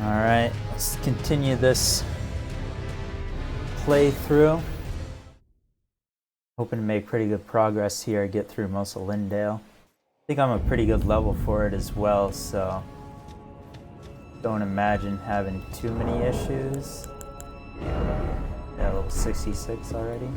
Alright, let's continue this playthrough. Hoping to make pretty good progress here, get through most of Lindale. I think I'm a pretty good level for it as well, so don't imagine having too many issues. Yeah, level 66 already.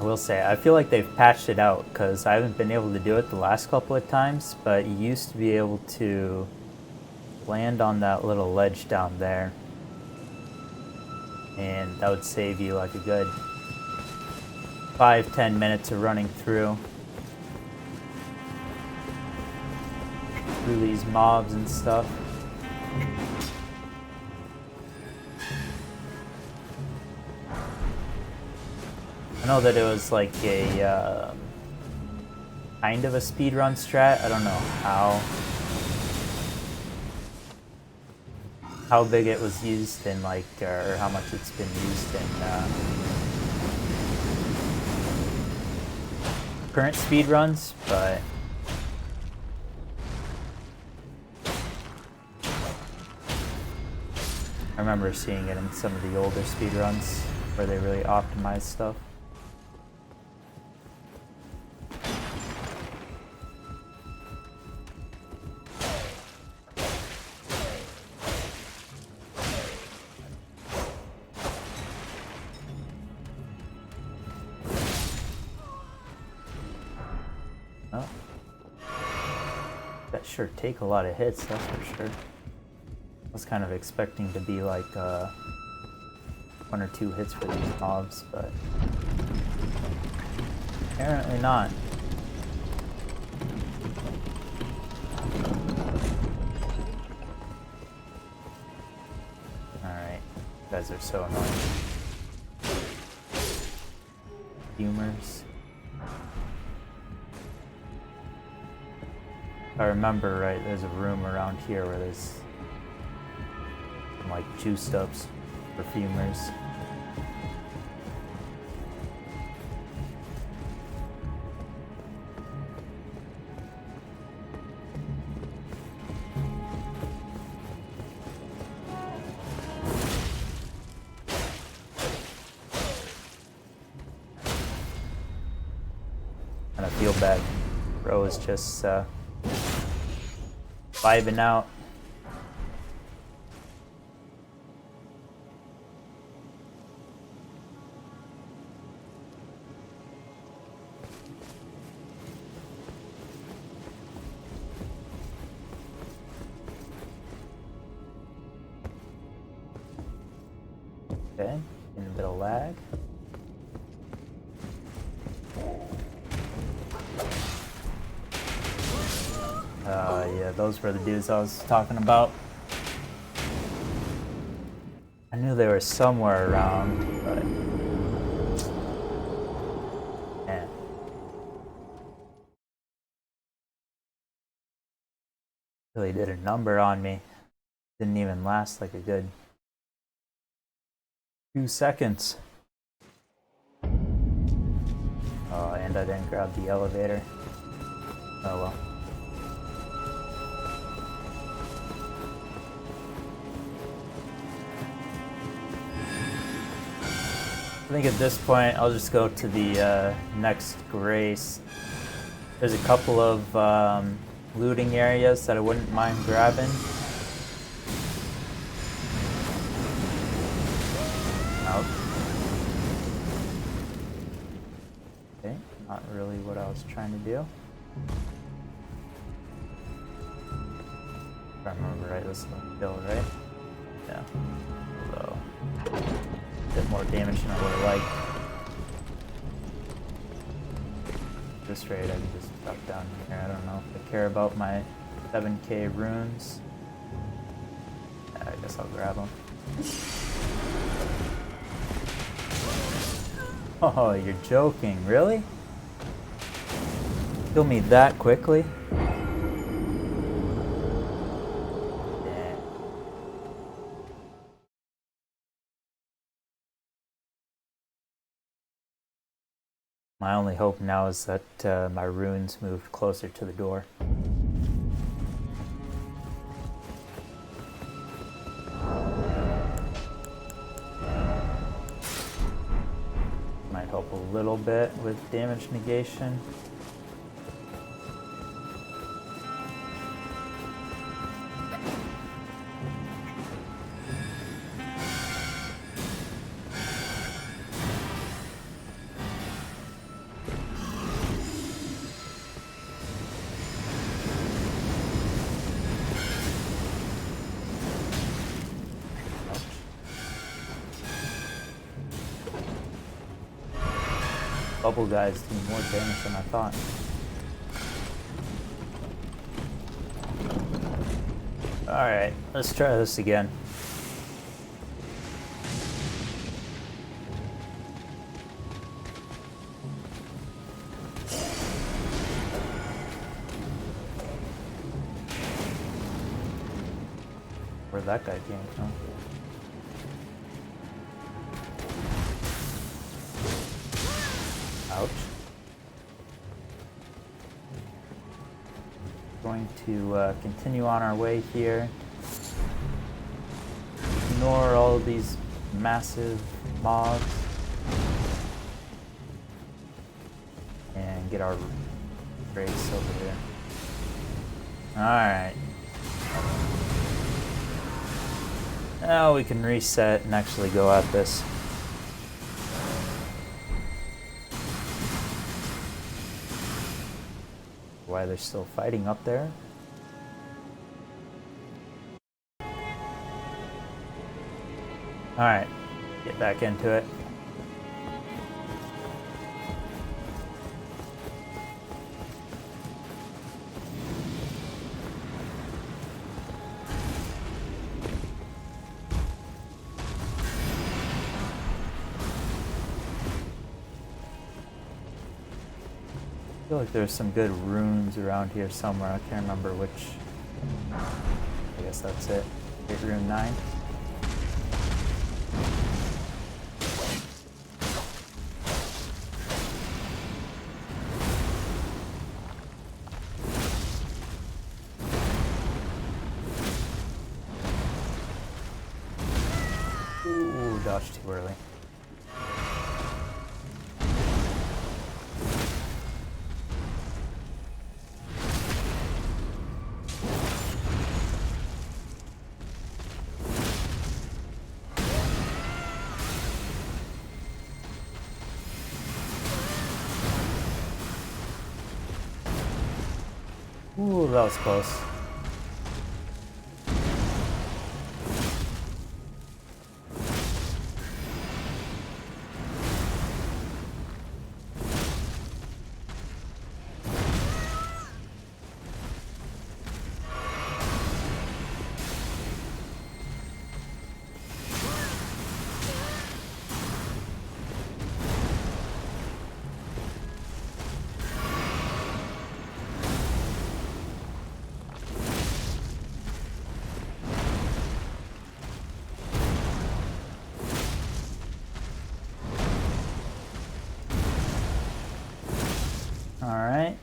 I will say, I feel like they've patched it out because I haven't been able to do it the last couple of times, but you used to be able to land on that little ledge down there, and that would save you like a good 5-10 minutes of running through these mobs and stuff. I know that it was like a kind of a speedrun strat. I don't know how big it was used in, like, or how much it's been used in current speedruns, but I remember seeing it in some of the older speedruns where they really optimized stuff. Oh. That sure take a lot of hits, that's for sure. I was kind of expecting to be like 1 or 2 hits for these mobs, but apparently not. Alright, you guys are so annoying. Humors. If I remember right, there's a room around here where there's some, like, juiced ups, perfumers. And I feel bad. Bro is just vibing out. Okay, getting a bit of lag. Yeah, those were the dudes I was talking about. I knew they were somewhere around, but man. Really did a number on me. Didn't even last like a good 2 seconds. Oh, and I didn't grab the elevator. Oh well. I think at this point I'll just go to the next grace. There's a couple of looting areas that I wouldn't mind grabbing. Out. Okay, not really what I was trying to do. If I remember right, this is the hill, right? Yeah. So a bit more damage than I would have liked. This rate, I can just drop down here. I don't know if I care about my 7k runes. Yeah, I guess I'll grab them. Oh, you're joking, really? Kill me that quickly? My only hope now is that my runes moved closer to the door. little bit with damage negation. Bubble guys do more damage than I thought. Alright, let's try this again. Where that guy came from. Ouch. Going to continue on our way here. Ignore all of these massive mobs. And get our race over here. Alright. Now we can reset and actually go at this. Why they're still fighting up there. Alright, get back into it. I feel like there's some good runes around here somewhere. I can't remember which. I guess that's it. Hit rune 9. Ooh, dodged too early. Ooh, that was close. Alright.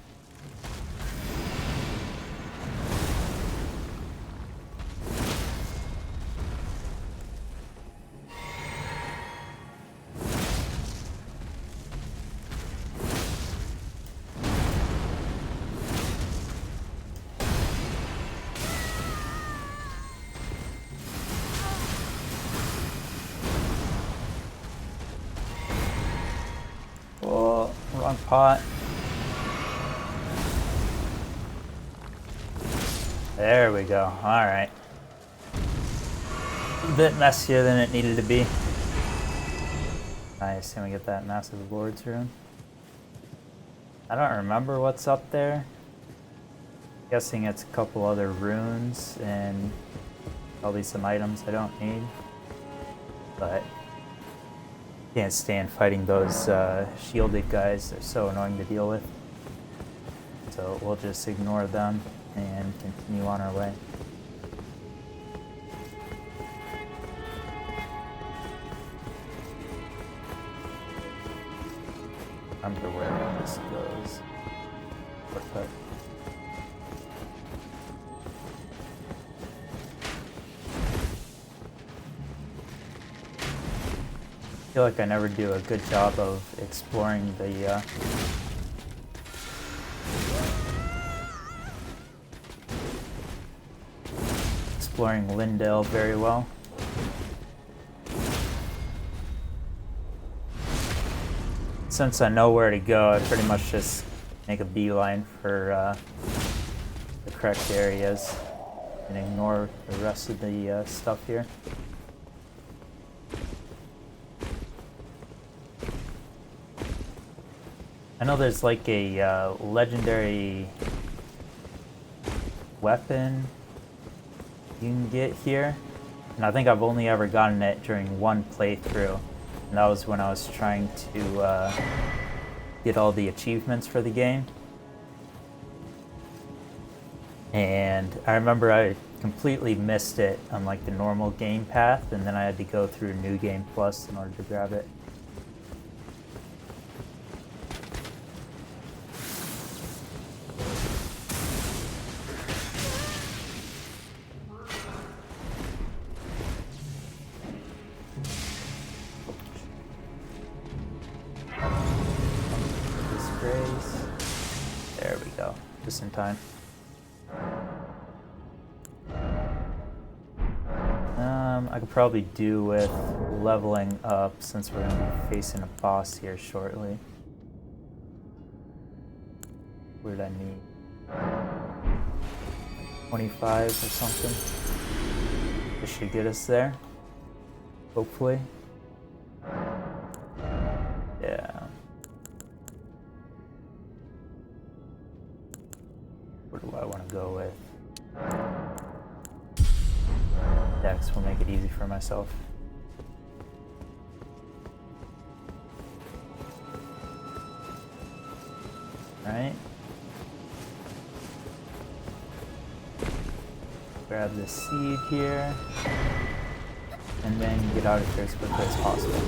Oh, wrong pot. There we go. Alright. A bit messier than it needed to be. Nice, and we get that massive Lord's rune. I don't remember what's up there. Guessing it's a couple other runes and probably some items I don't need. But can't stand fighting those shielded guys. They're so annoying to deal with. So we'll just ignore them and continue on our way. Remember where this goes. Shortcut. feel like I never do a good job of exploring the exploring Lindale very well. Since I know where to go, I pretty much just make a beeline for the correct areas and ignore the rest of the stuff here. I know there's like a legendary weapon you can get here, and I think I've only ever gotten it during one playthrough, and that was when I was trying to get all the achievements for the game. And I remember I completely missed it on like the normal game path, and then I had to go through New Game Plus in order to grab it. There we go, just in time. I could probably do with leveling up since we're going to be facing a boss here shortly. What did I need? 25 or something. This should get us there, hopefully. Yeah. What do I want to go with? Dex will make it easy for myself. Alright. Grab this seed here. And then get out of here as quickly as possible.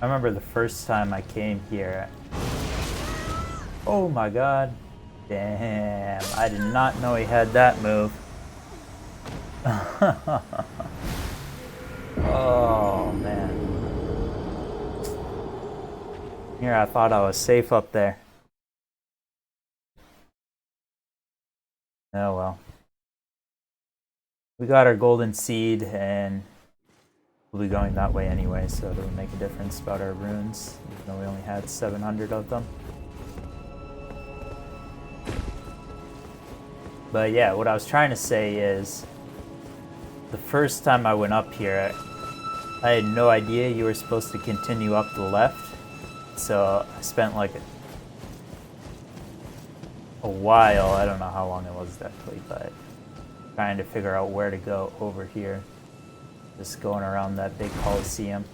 I remember the first time I came here. Oh my god. Damn, I did not know he had that move. Oh man. Here, I thought I was safe up there. Oh well. We got our golden seed and we'll be going that way anyway, so it doesn't make a difference about our runes, even though we only had 700 of them. But yeah, what I was trying to say is, the first time I went up here, I had no idea you were supposed to continue up the left, so I spent like a while, I don't know how long it was exactly, but trying to figure out where to go over here. Just going around that big coliseum.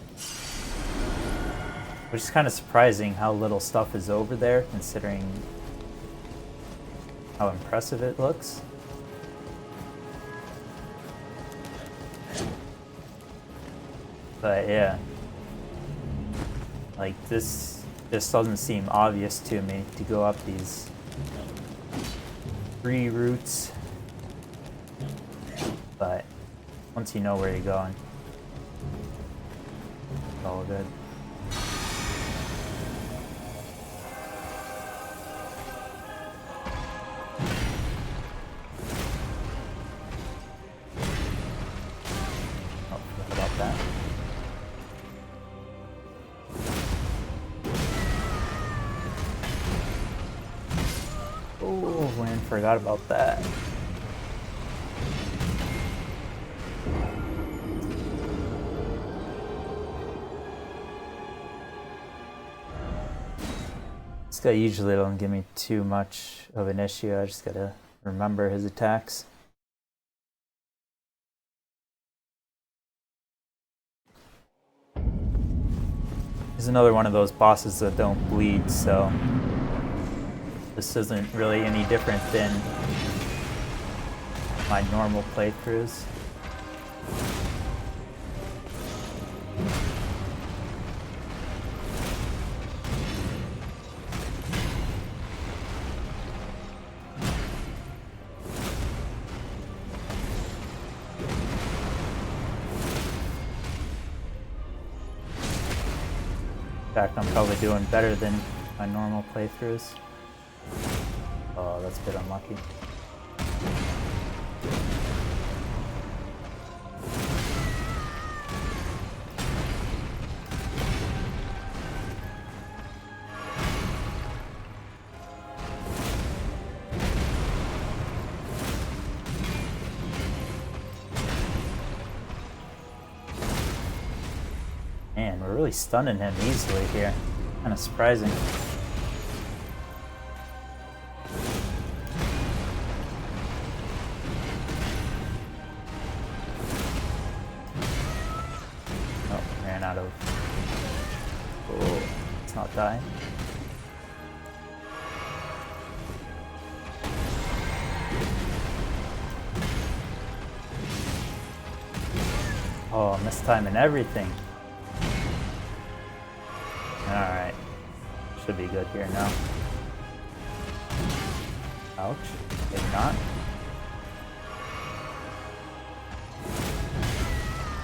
Which is kind of surprising how little stuff is over there, considering how impressive it looks. But yeah. Like, this just doesn't seem obvious to me to go up these 3 routes. But once you know where you're going, it's all good. Oh, forgot about that. Oh man, forgot about that. This guy usually don't give me too much of an issue. I just gotta remember his attacks. He's another one of those bosses that don't bleed, so this isn't really any different than my normal playthroughs. fact, I'm probably doing better than my normal playthroughs. Oh, that's a bit unlucky. Man, we're really stunning him easily here. Kind of surprising. Oh, ran out of... Oh, it's not dying. Oh, mistiming everything. Alright. Should be good here now. Ouch. Maybe not.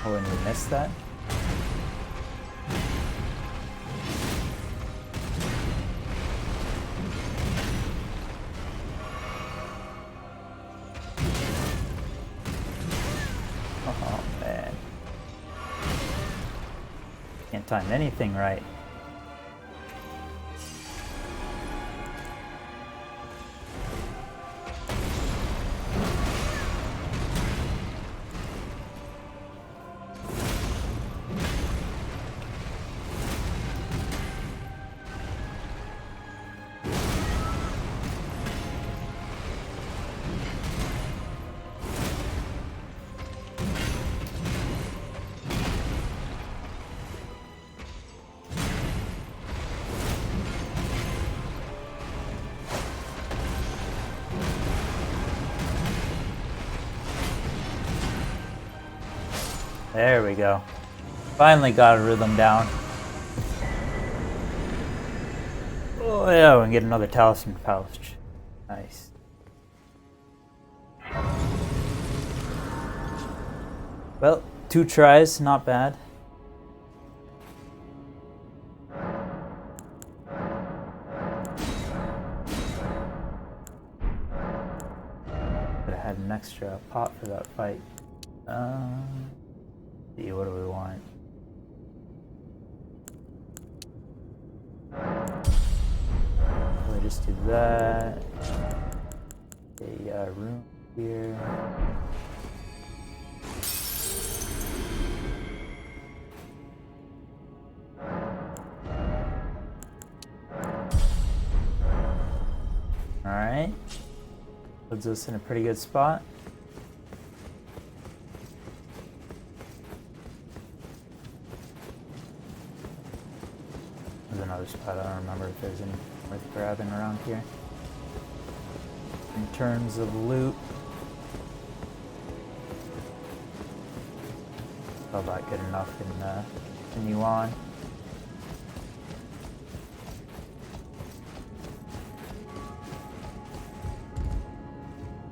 Oh, and we missed that? Oh, man. Can't time anything right. There we go. Finally got a rhythm down. Oh yeah, we can get another talisman pouch. Nice. Well, 2 tries, not bad. Could have had an extra pot for that fight. See, what do we want? We'll just do that. A room here. Alright. Puts us in a pretty good spot. There's another spot. I don't remember if there's any worth grabbing around here. In terms of loot, about good enough in continue on.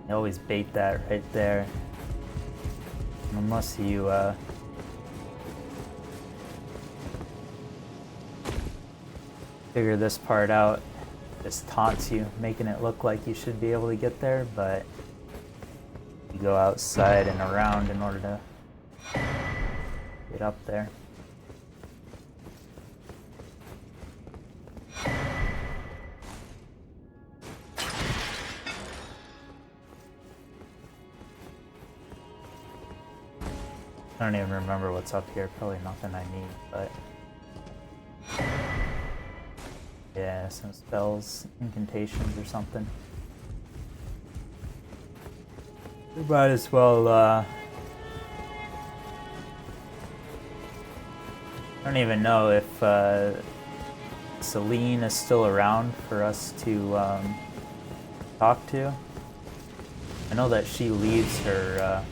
You always bait that right there, unless you figure this part out. Just taunts you, making it look like you should be able to get there, but you go outside and around in order to get up there. I don't even remember what's up here. Probably nothing I need, but yeah, some spells, incantations or something. We might as well, I don't even know if Celine is still around for us to talk to. I know that she leaves her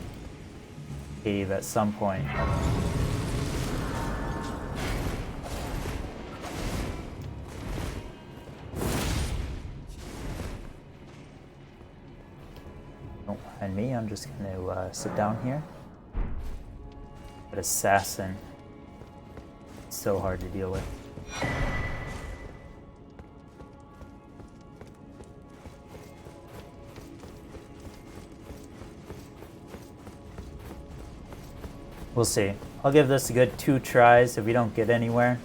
cave at some point. Don't mind me, I'm just going to sit down here. But assassin, it's so hard to deal with. We'll see. I'll give this a good 2 tries if we don't get anywhere.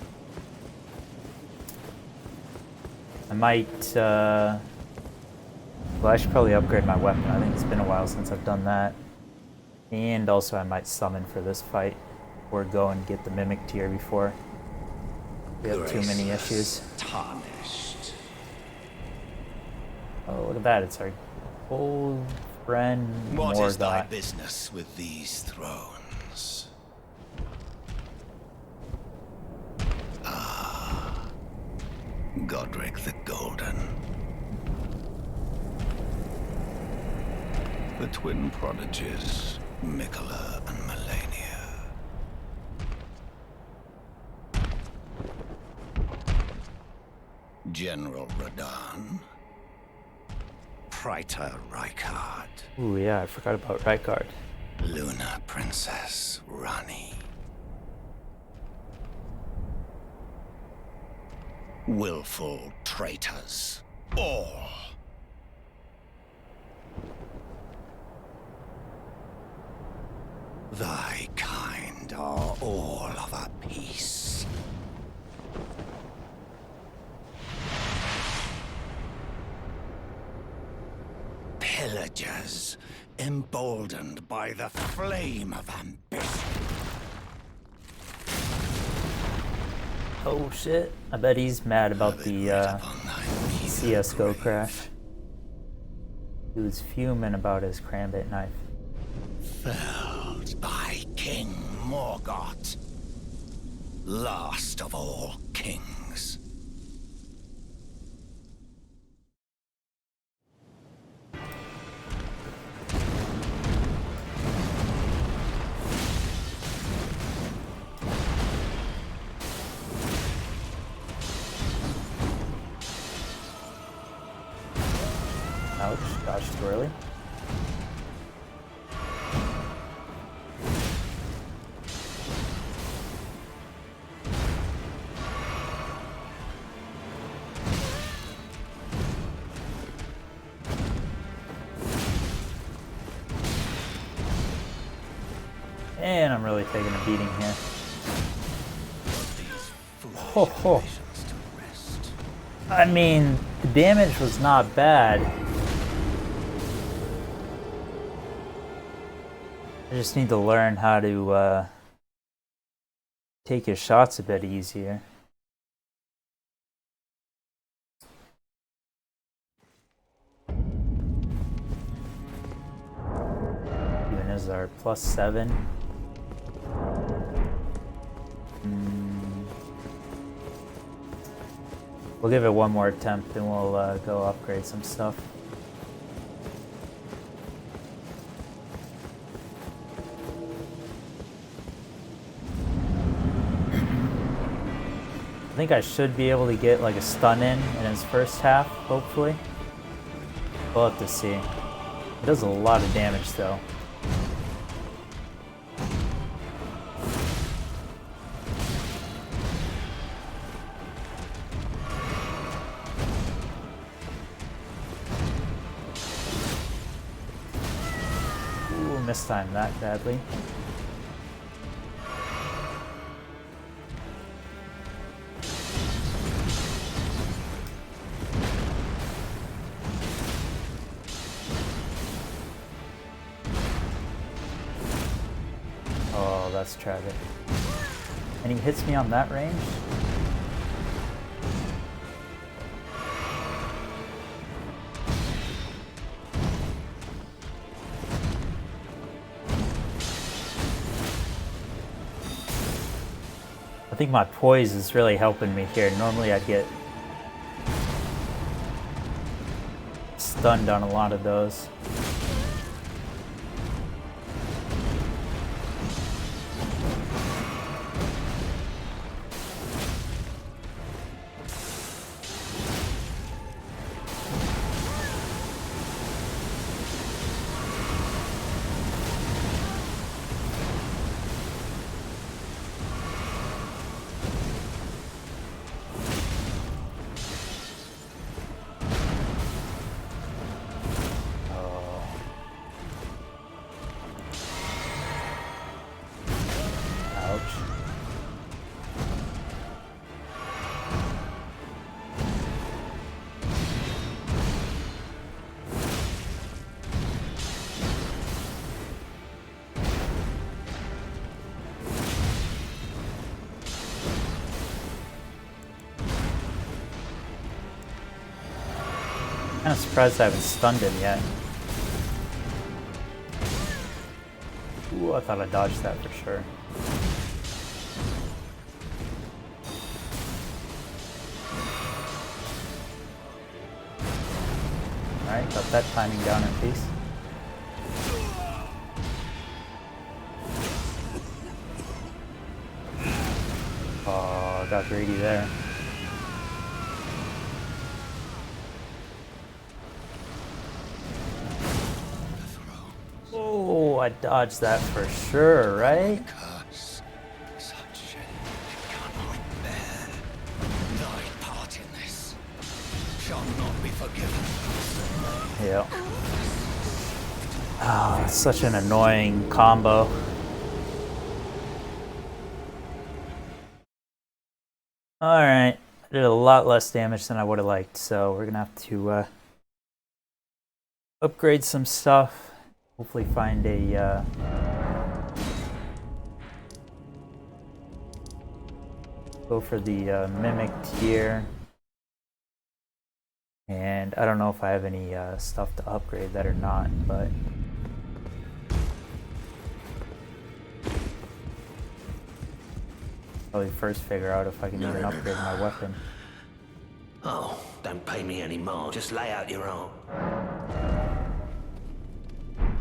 I might, well, I should probably upgrade my weapon. I think it's been a while since I've done that. And also I might summon for this fight, or go and get the Mimic tier before we have too many issues. Tarnished. Oh, look at that. It's our old friend What is thy Morgoth. business with these thrones? Ah, Godric the Golden. The twin prodigies, Mikola and Melania. General Radahn. Praetor Rykard. Ooh, yeah, I forgot about Rykard. Luna Princess Rani. Willful traitors, all. Thy kind are all of a piece. Pillagers, emboldened by the flame of ambition. Oh shit. I bet he's mad about the CSGO crash. He was fuming about his Crambit knife. Felled by King Morgoth, last of all kings. Ouch, dodged too early. And I'm really taking a beating here. Ho ho. I mean, the damage was not bad. I just need to learn how to take your shots a bit easier. Even as our +7. We'll give it one more attempt and we'll go upgrade some stuff. I think I should be able to get like a stun in his first half, hopefully. We'll have to see. It does a lot of damage though. Ooh, mistimed that badly. Oh, that's tragic. And he hits me on that range? I think my poise is really helping me here. Normally I'd get stunned on a lot of those. I'm surprised I haven't stunned him yet. Ooh, I thought I dodged that for sure. Alright, got that timing down at least. Oh, I got greedy there. Oh, I dodged that for sure, right? Curse, such shame it cannot bear. Thy part in this shall not be forgiven. Yeah. Oh, it's such an annoying combo. Alright, I did a lot less damage than I would have liked, so we're gonna have to upgrade some stuff. Hopefully find a go for the mimic tier. And I don't know if I have any stuff to upgrade that or not, but probably first figure out if I can even upgrade my weapon. Oh, don't pay me any more. Just lay out your arm.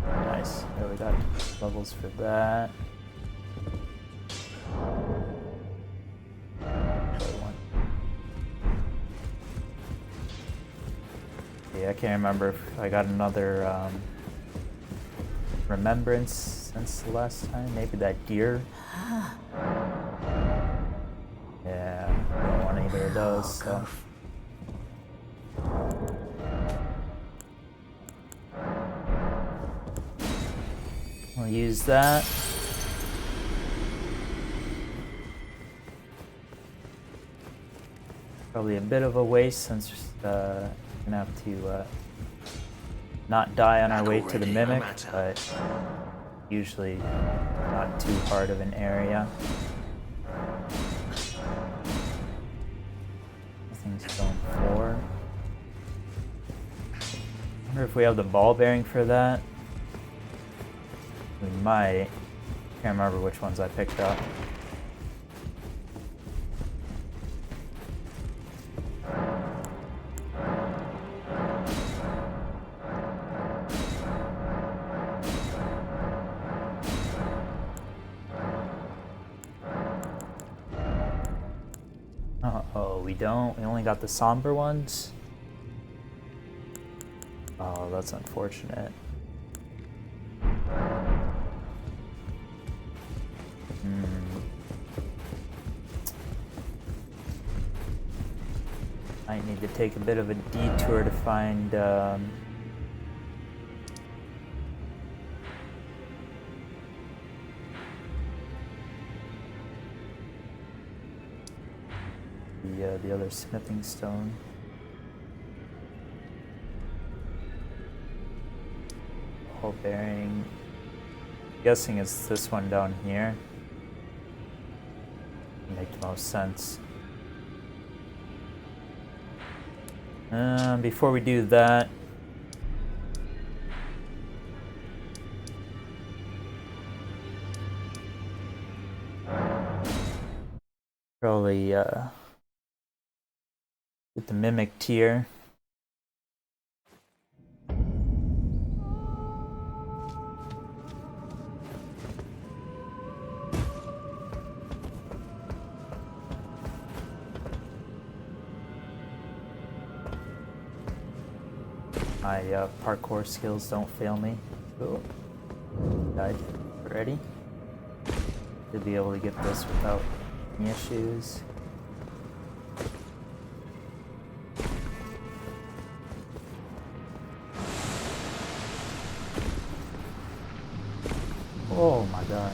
Nice. There we got levels for that. Yeah, I can't remember if I got another remembrance since the last time. Maybe that deer. Yeah, I don't want either of those, so. I'll use that. Probably a bit of a waste since we're gonna have to not die on our way to the mimic, but usually not too hard of an area. Nothing's going for. I wonder if we have the ball bearing for that. We might. Can't remember which ones I picked up. Uh-oh, we don't. We only got the somber ones. Oh, that's unfortunate. Might need to take a bit of a detour to find the other smithing stone. Ball bearing. Guessing it's this one down here. Make the most sense. Before we do that, probably get the mimic tier. My parkour skills don't fail me. Cool. Died. Ready? Should be able to get this without any issues. Oh my god.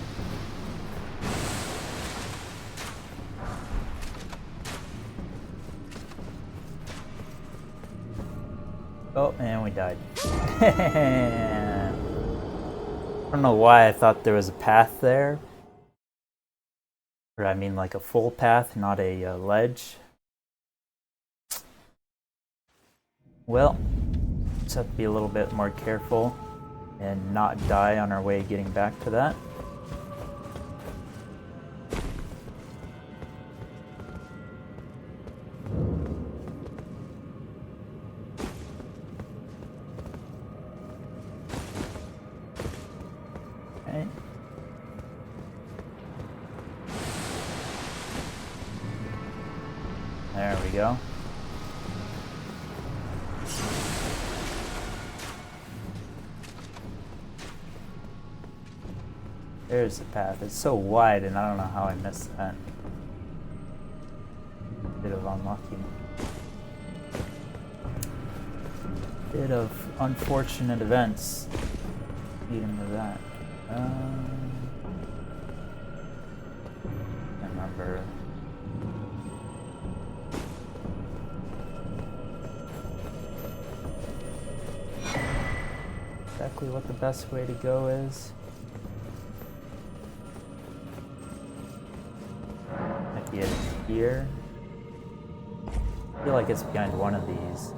Oh, and we died. I don't know why I thought there was a path there. Or I mean like a full path, not a ledge. Well, have to be a little bit more careful and not die on our way getting back to that. Okay. There we go. There's the path. It's so wide, and I don't know how I missed that. Bit of unlucky. Bit of unfortunate events leading to that. I remember. Exactly what the best way to go is. Might be it here. I feel like it's behind one of these.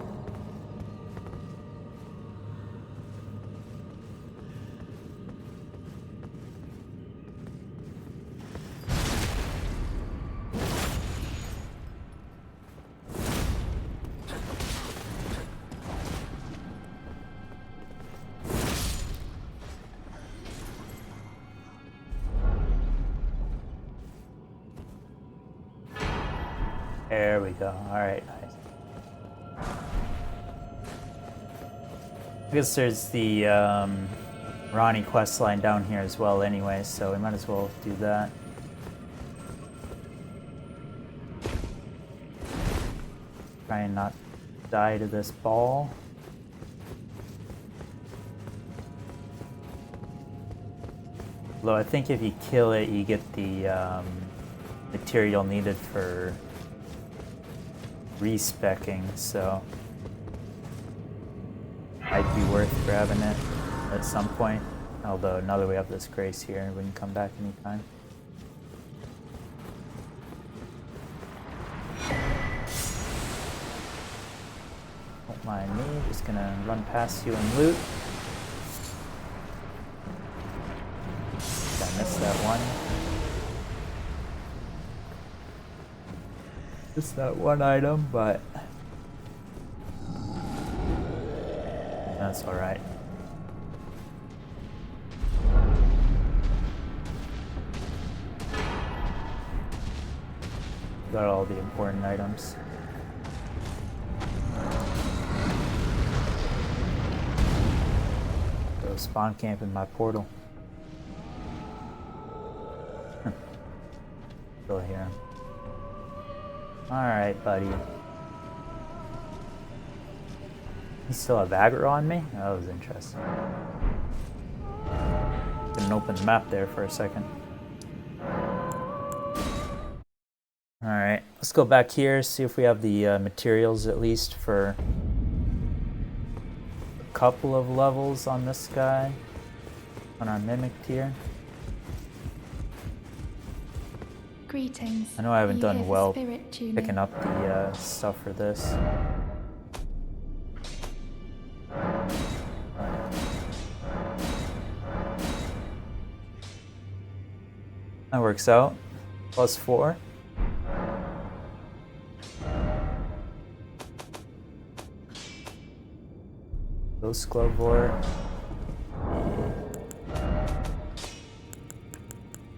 There we go. Alright, nice. I guess there's the Ronnie quest line down here as well anyway, so we might as well do that. Try and not die to this ball. Although I think if you kill it, you get the material needed for respecking, so might be worth grabbing it at some point. Although now that we have this grace here, we can come back anytime. Don't mind me, just gonna run past you and loot. I missed that one. Just that one item, but that's alright. Got all the important items. Go spawn camp in my portal. Still here. Alright, buddy. You still have aggro on me? That was interesting. Didn't open the map there for a second. Alright, let's go back here, see if we have the materials at least for a couple of levels on this guy, on our mimic tier. Greetings. I know I haven't done well picking picking up the stuff for this. That works out. +4. Ghost Clovor.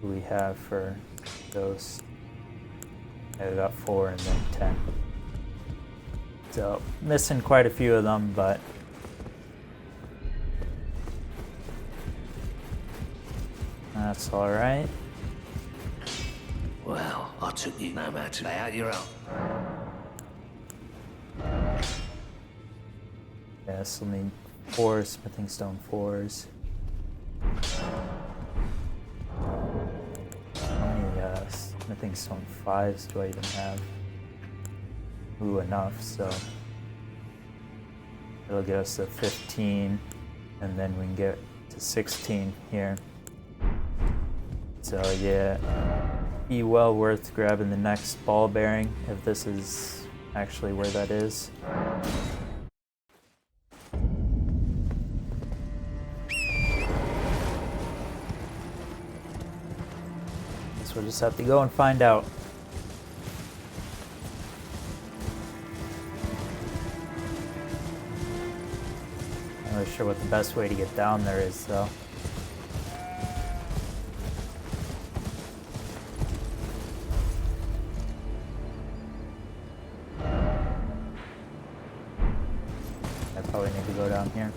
What do we have for Ghost? Yeah, we got 4 and then 10. So, missing quite a few of them, but that's alright. Well, I took you no matter. Lay out your own. Yeah, so we'll need 4 smithing stone 4s. How many smithing stone 5s do I even have? Ooh, enough, so it'll get us to 15, and then we can get to 16 here. So yeah, be well worth grabbing the next ball bearing if this is actually where that is. Guess we'll just have to go and find out. Not really sure what the best way to get down there is, though. I probably need to go down here.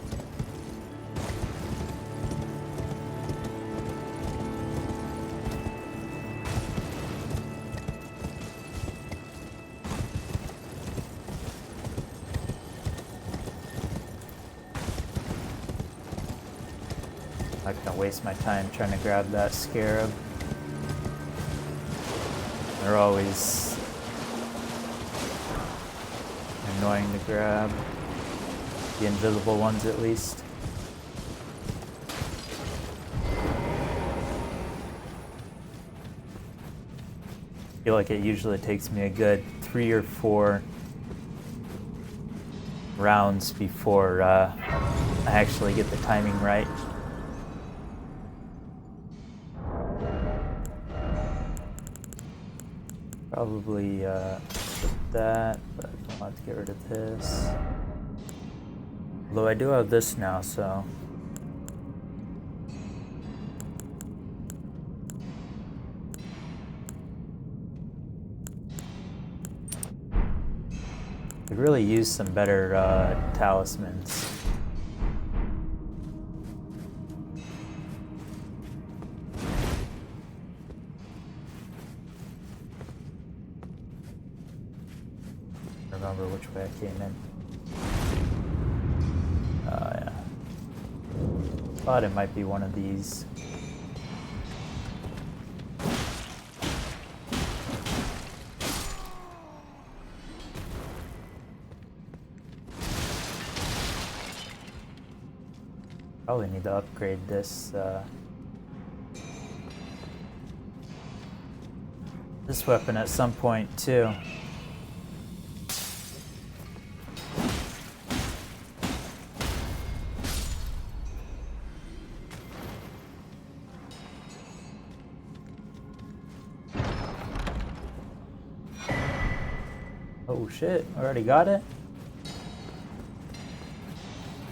I'm not gonna waste my time trying to grab that scarab. They're always annoying to grab. The invisible ones, at least. I feel like it usually takes me a good 3 or 4 rounds before I actually get the timing right. Probably put that, but I don't want to get rid of this. Although I do have this now, so. Could really use some better talismans. Remember which way I came in. Yeah. Thought it might be one of these. Probably need to upgrade this this weapon at some point too. Oh shit, already got it?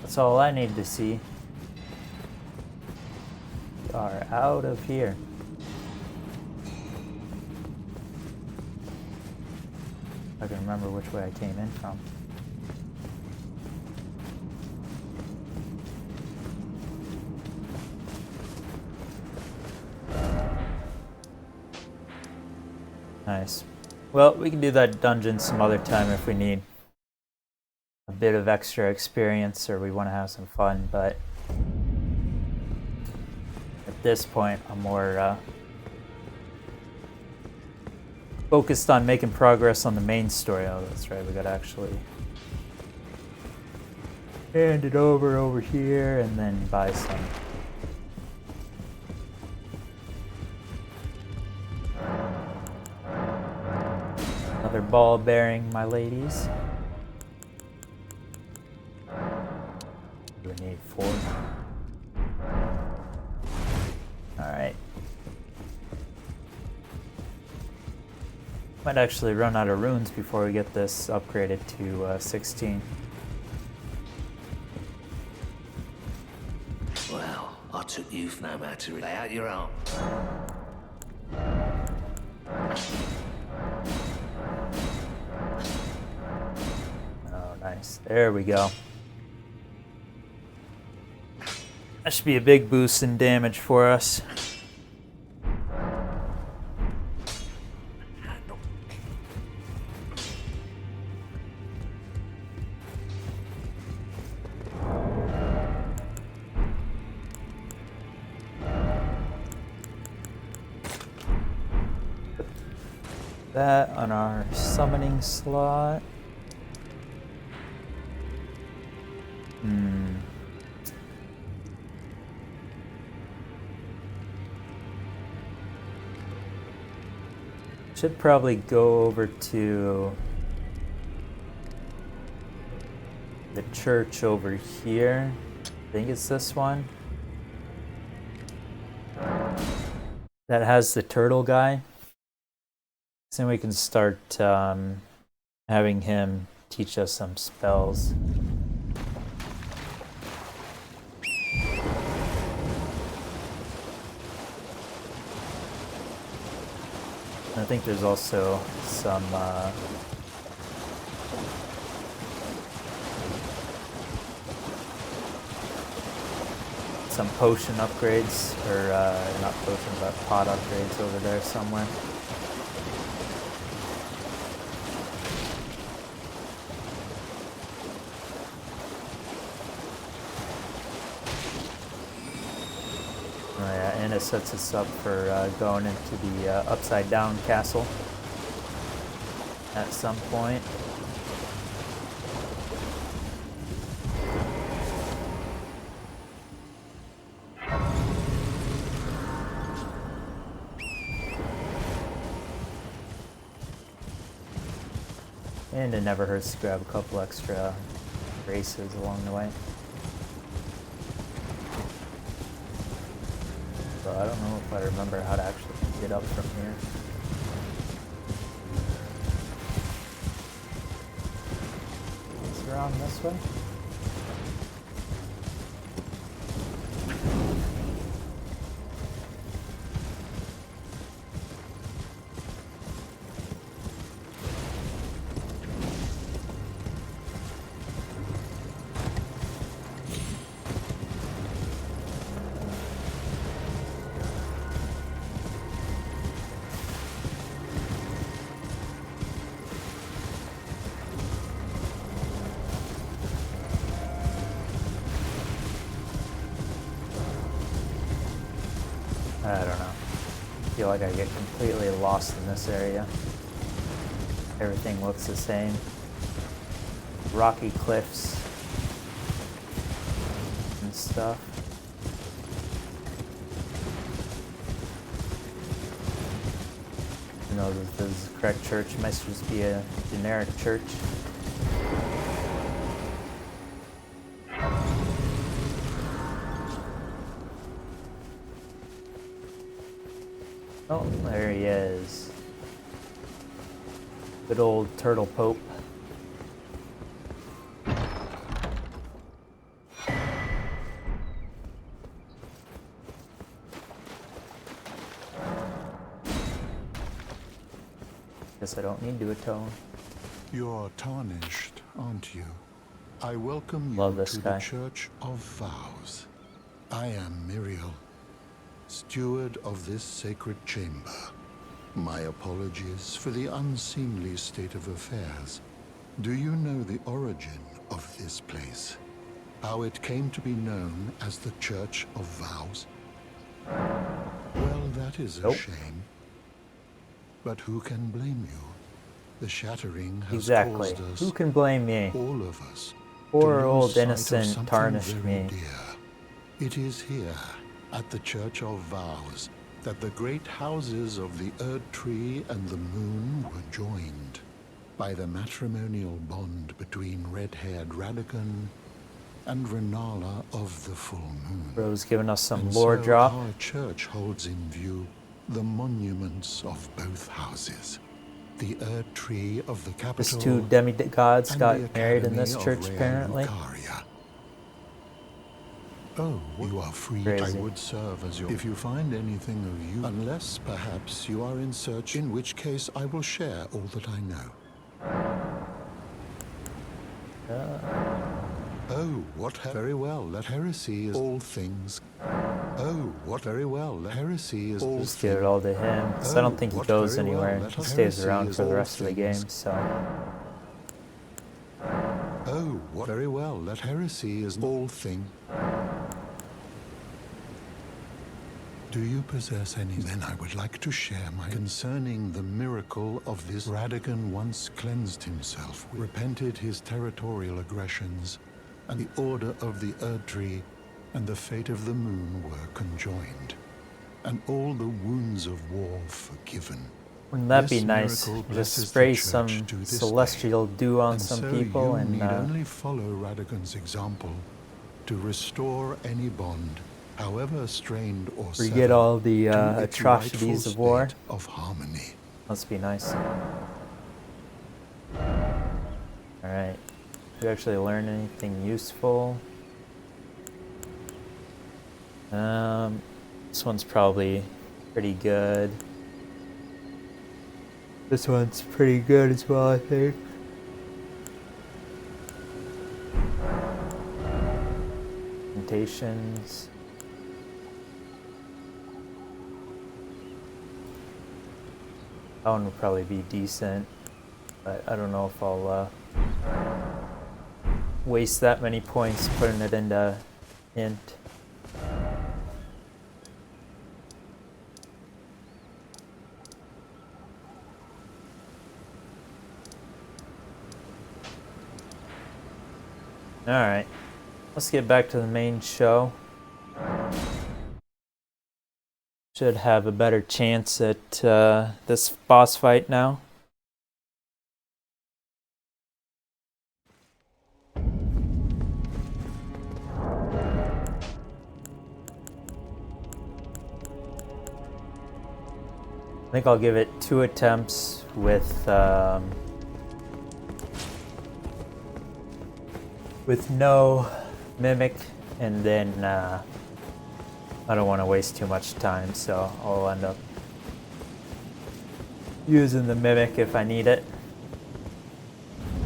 That's all I need to see. We are out of here. I can remember which way I came in from. Nice. Well, we can do that dungeon some other time if we need a bit of extra experience or we want to have some fun, but at this point I'm more focused on making progress on the main story. Oh, that's right, we gotta actually hand it over here and then buy some. Another ball bearing, my ladies. We need 4. Alright. Might actually run out of runes before we get this upgraded to 16. Well, I took youth no matter. Lay out your arm. Oh, nice. There we go. That should be a big boost in damage for us. That on our summoning slot. Should probably go over to the church over here. I think it's this one. that has the turtle guy. So then we can start having him teach us some spells. I think there's also some potion upgrades, or not potion, but pot upgrades over there somewhere. Oh yeah, and it sets us up for going into the upside down castle at some point. And it never hurts to grab a couple extra races along the way. So I don't know if I remember how to actually get up from here. Is it around this way? I don't know. I feel like I get completely lost in this area. Everything looks the same. Rocky cliffs and stuff. You know, this is the correct church. It might just be a generic church. Oh, there he is. Good old Turtle Pope. Guess I don't need to atone. You're tarnished, aren't you? I welcome Love you this to guy. the Church of Vows. I am Muriel, steward of this sacred chamber. My apologies for the unseemly state of affairs. Do you know the origin of this place? How it came to be known as the Church of Vows? Well, that is a Nope. shame. But who can blame you? The shattering has Exactly. caused us, Who can blame me? all of us, Poor to lose old sight of innocent something tarnished very me. dear. It is here, at the Church of Vows, that the great houses of the Erd Tree and the Moon were joined by the matrimonial bond between red-haired Radagon and Renala of the Full Moon. Bro's giving us some And lore so drop. our church holds in view the monuments of both houses. The Erd Tree of the capital. These two demigods and got the married in Academy this of church, Rea apparently. Lucaria. Oh, you are free. Crazy. I would serve as your... If you find anything of you, unless perhaps you are in search, in which case I will share all that I know. Oh, what very well, that heresy is all things. Oh, what very well, that heresy is all Just give it all to him. 'Cause I don't think he what goes very well, anywhere. let He us stays heresy around is for the all rest of the game, things. so. Oh, what very well, that heresy is all thing. Do you possess any? Then I would like to share my concerning the miracle of this. Radagon once cleansed himself, repented his territorial aggressions, and the order of the Erd Tree and the fate of the Moon were conjoined, and all the wounds of war forgiven. Wouldn't that be This nice? miracle Just blesses the spray church some to this celestial dew on And some so people you and need only follow Radagon's example to restore any bond However strained or Forget severed, all the to its atrocities rightful of war. state of harmony. Must be nice. Alright. Did you actually learn anything useful? This one's probably pretty good. This one's pretty good as well, I think. Presentations. That one would probably be decent, but I don't know if I'll waste that many points putting it into int. Alright, let's get back to the main show. Should have a better chance at this boss fight now. I think I'll give it 2 attempts with no mimic, and then I don't want to waste too much time, so I'll end up using the mimic if I need it.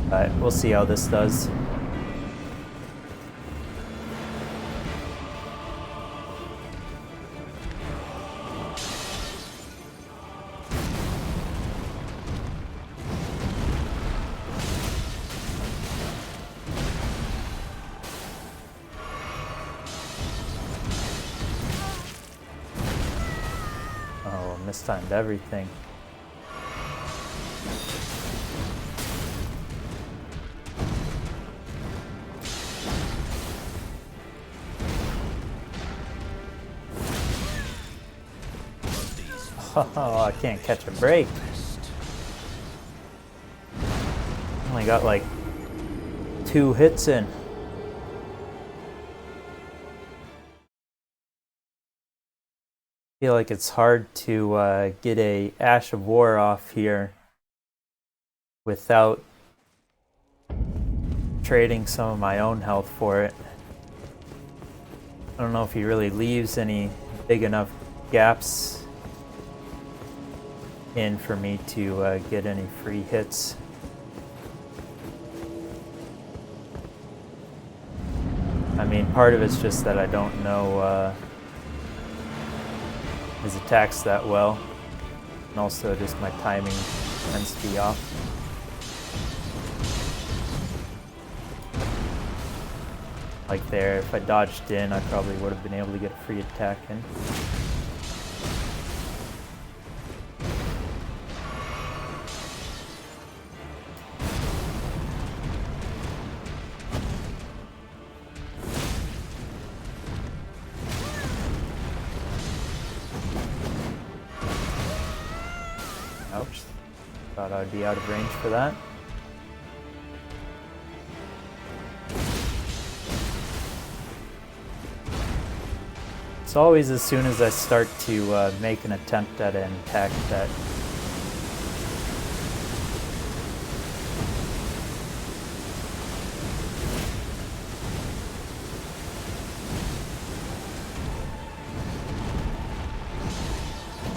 But we'll see how this does. Oh, mistimed everything. Oh, I can't catch a break. Only got like 2 hits in. I feel like it's hard to get a Ash of War off here without trading some of my own health for it. I don't know if he really leaves any big enough gaps in for me to get any free hits. I mean, part of it's just that I don't know his attacks that well, and also just my timing tends to be off. Like there, if I dodged in, I probably would have been able to get a free attack in. Ouch. Thought I'd be out of range for that. It's always as soon as I start to make an attempt at an attack that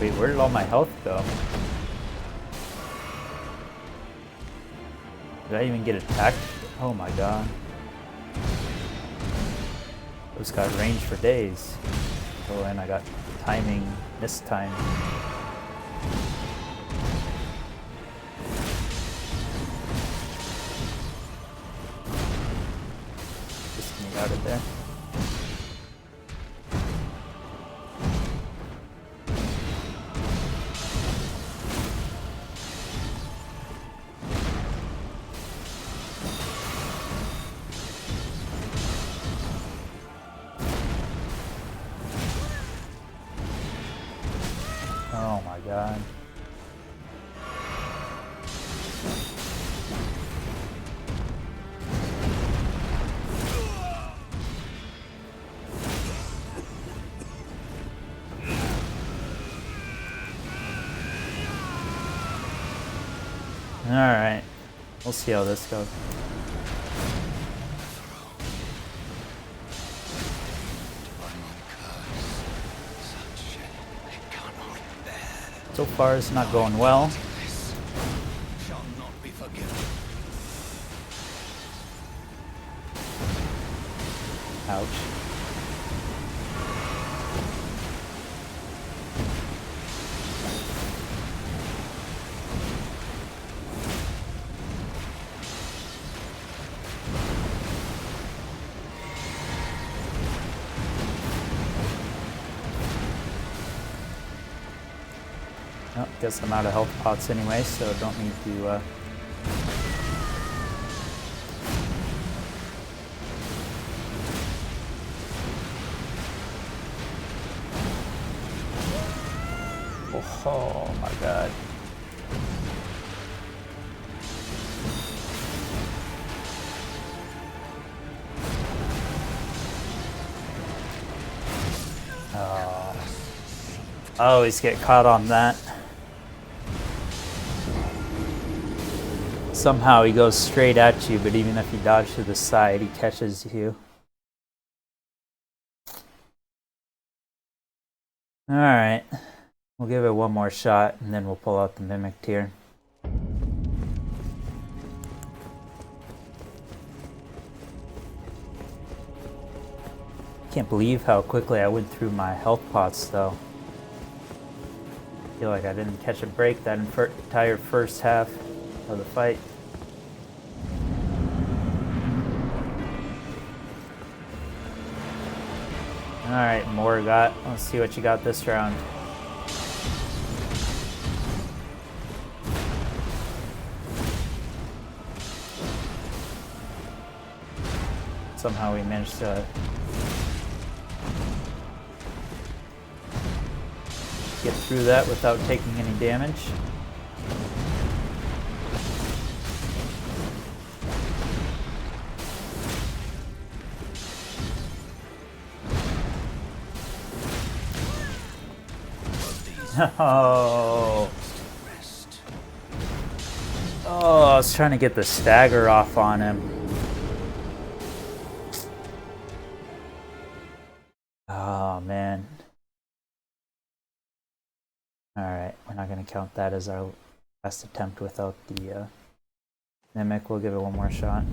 wait, where did all my health go? Did I even get attacked? Oh my god. Those got range for days. Oh, and I got timing this time. Just me out of there. Oh my god. Alright. We'll see how this goes. So far it's not going well. Shall not be forgiven. Ouch. Oh, guess I'm out of health pots anyway, so don't need to Oh my god. Oh. I always get caught on that. Somehow he goes straight at you, but even if you dodge to the side, he catches you. Alright. We'll give it one more shot, and then we'll pull out the Mimic Tear. Can't believe how quickly I went through my health pots, though. I feel like I didn't catch a break that entire first half of the fight. Alright, Morgot. Let's see what you got this round. Somehow we managed to get through that without taking any damage. Oh. Oh, I was trying to get the stagger off on him. Oh, man. Alright, we're not going to count that as our last attempt without the Mimic. We'll give it one more shot.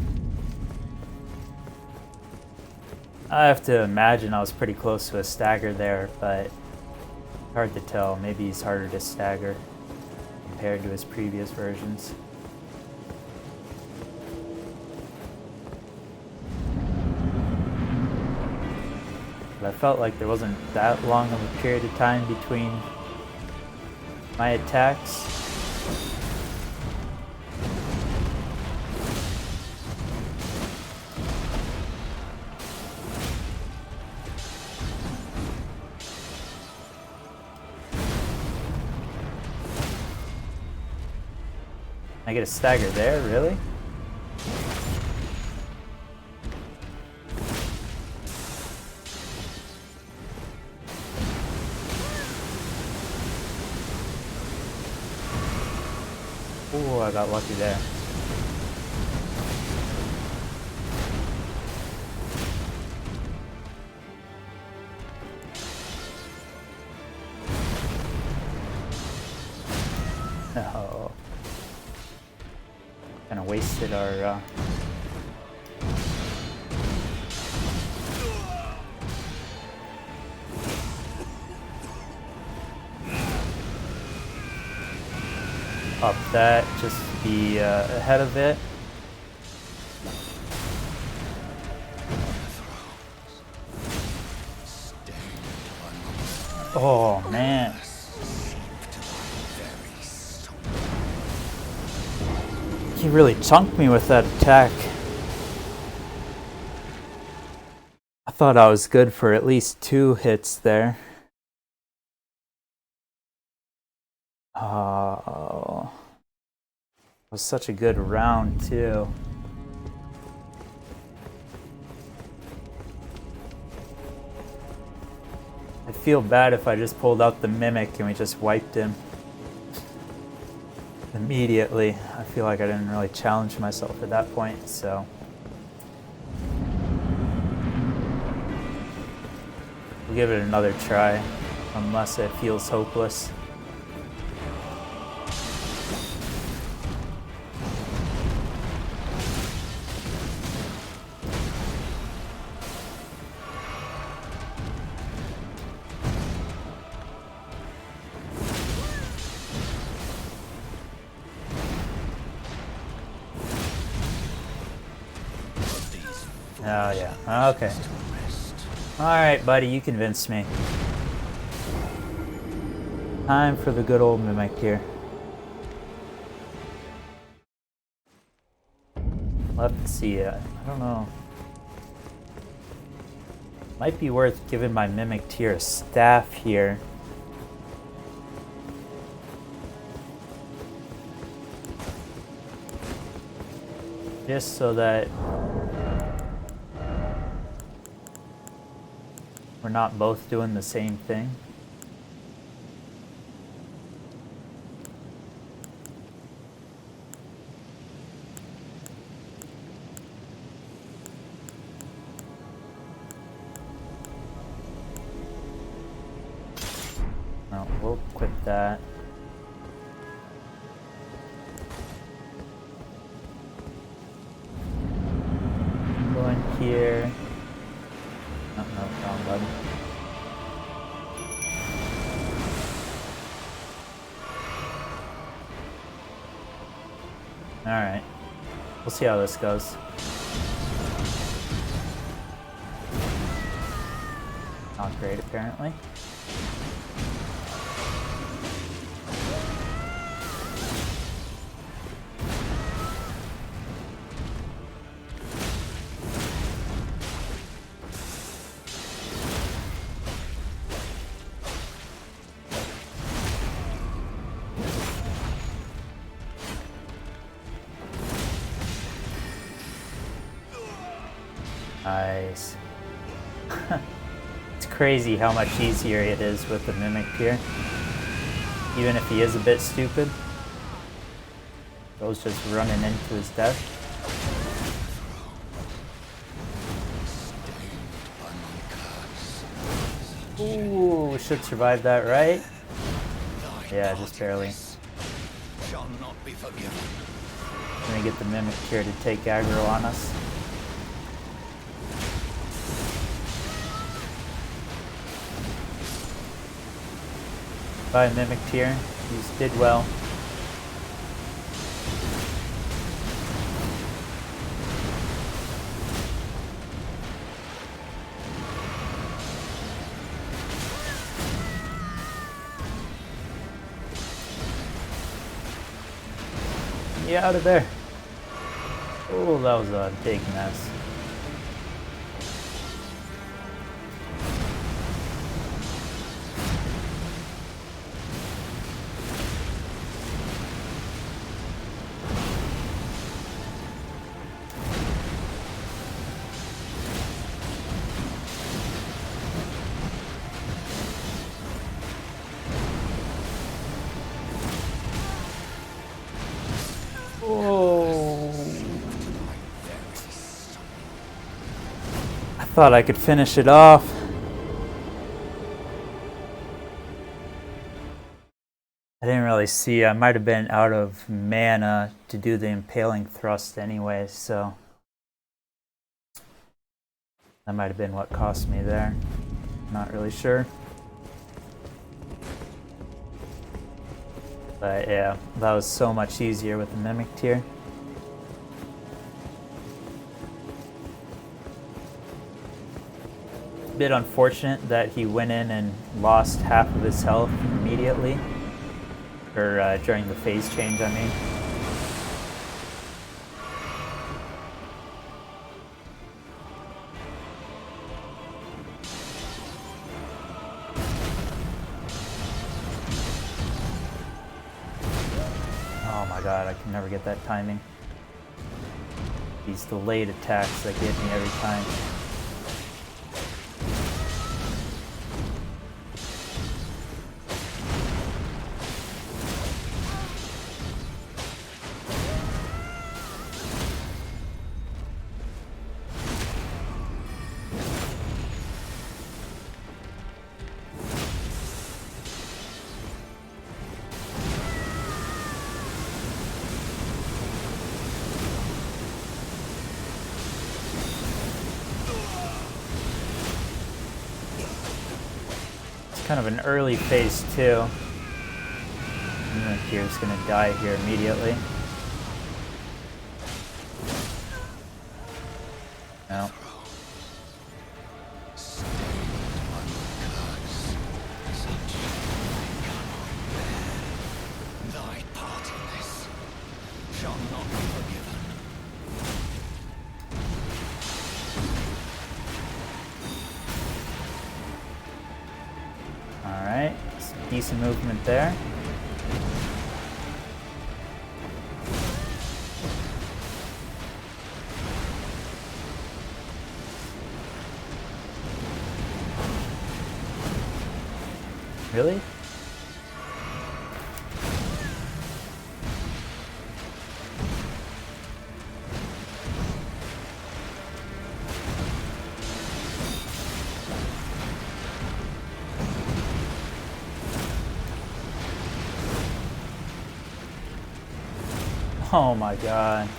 I have to imagine I was pretty close to a stagger there, but hard to tell. Maybe he's harder to stagger compared to his previous versions. But I felt like there wasn't that long of a period of time between my attacks. I get a stagger there, really? Oh, I got lucky there. Oh. Kind of wasted our up that, just to be ahead of it. Oh man. He really chunked me with that attack. I thought I was good for at least 2 hits there. Oh, it was such a good round too. I'd feel bad if I just pulled out the Mimic and we just wiped him. immediately. I feel like I didn't really challenge myself at that point, so. We'll give it another try, unless it feels hopeless. Oh yeah, okay. Alright buddy, you convinced me. Time for the good old mimic here. We'll have to see, I don't know. Might be worth giving my mimic tier a staff here. Just so that we're not both doing the same thing. No, we'll quit that. Go in here. No, wrong button. Alright. We'll see how this goes. Not great, apparently. Nice. It's crazy how much easier it is with the mimic here. Even if he is a bit stupid. Goes just running into his death. Ooh, we should survive that, right? Yeah, just barely. Shall not be forgiven. Gonna get the mimic here to take aggro on us. By mimic tier, he's did well. Get out of there. Oh, that was a big mess. Thought I could finish it off. I didn't really see. I might have been out of mana to do the impaling thrust anyway, so that might have been what cost me there. Not really sure. But yeah, that was so much easier with the mimic tier. Bit unfortunate that he went in and lost half of his health immediately, or during the phase change, I mean. Oh my god, I can never get that timing. These delayed attacks that get me every time. kind of an early phase 2. Here's gonna die here immediately. No. Thy part in this shall not be forgiven. Alright, some decent movement there. Really? Oh my god.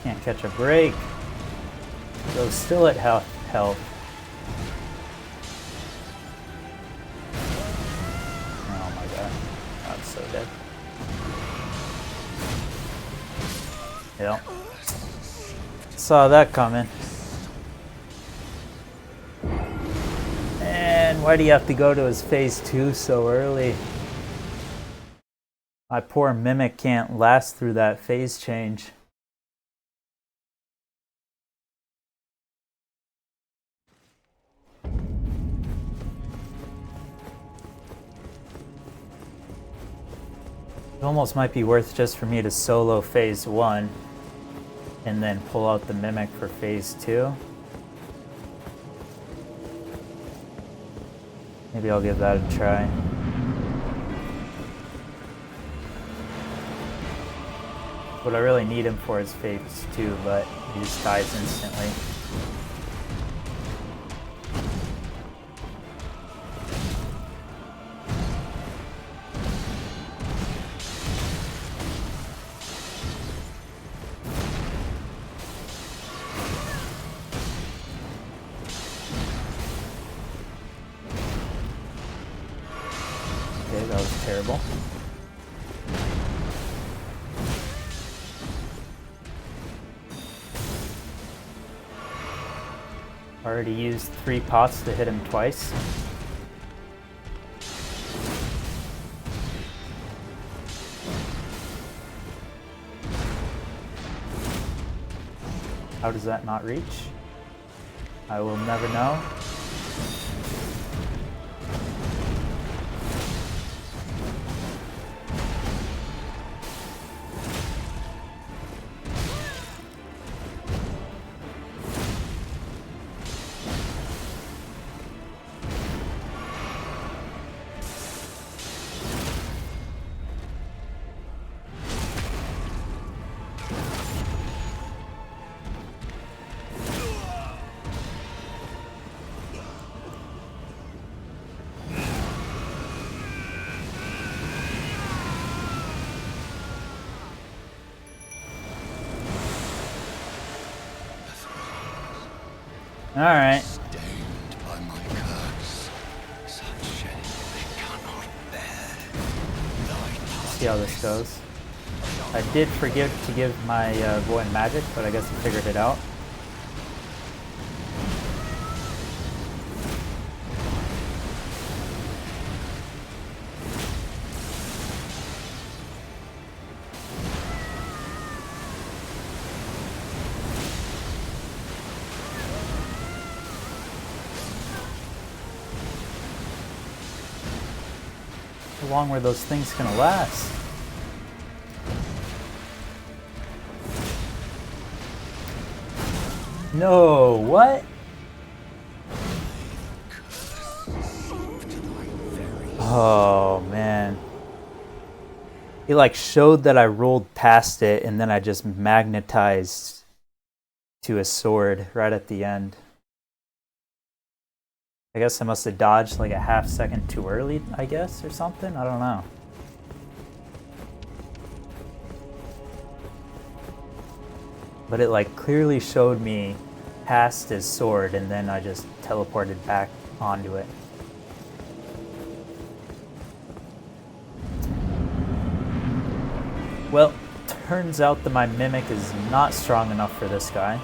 Can't catch a break. So still at health. Oh my god. I'm so dead. Yep. Saw that coming. And why do you have to go to his phase 2 so early? My poor Mimic can't last through that phase change. It almost might be worth just for me to solo phase 1 and then pull out the Mimic for phase 2. Maybe I'll give that a try. What I really need him for is phase 2, but he just dies instantly. Okay, that was terrible. Already used 3 pots to hit him twice. How does that not reach? I will never know. Alright. Stained by my curse, such shame they cannot bear. Thy part See how this goes. I did forget to give my Void Magic, but I guess I figured it out. How long were those things gonna last? No, what? Oh man. It like showed that I rolled past it and then I just magnetized to a sword right at the end. I guess I must have dodged like a half second too early, I guess, or something? I don't know. But it like clearly showed me past his sword and then I just teleported back onto it. Well, turns out that my mimic is not strong enough for this guy.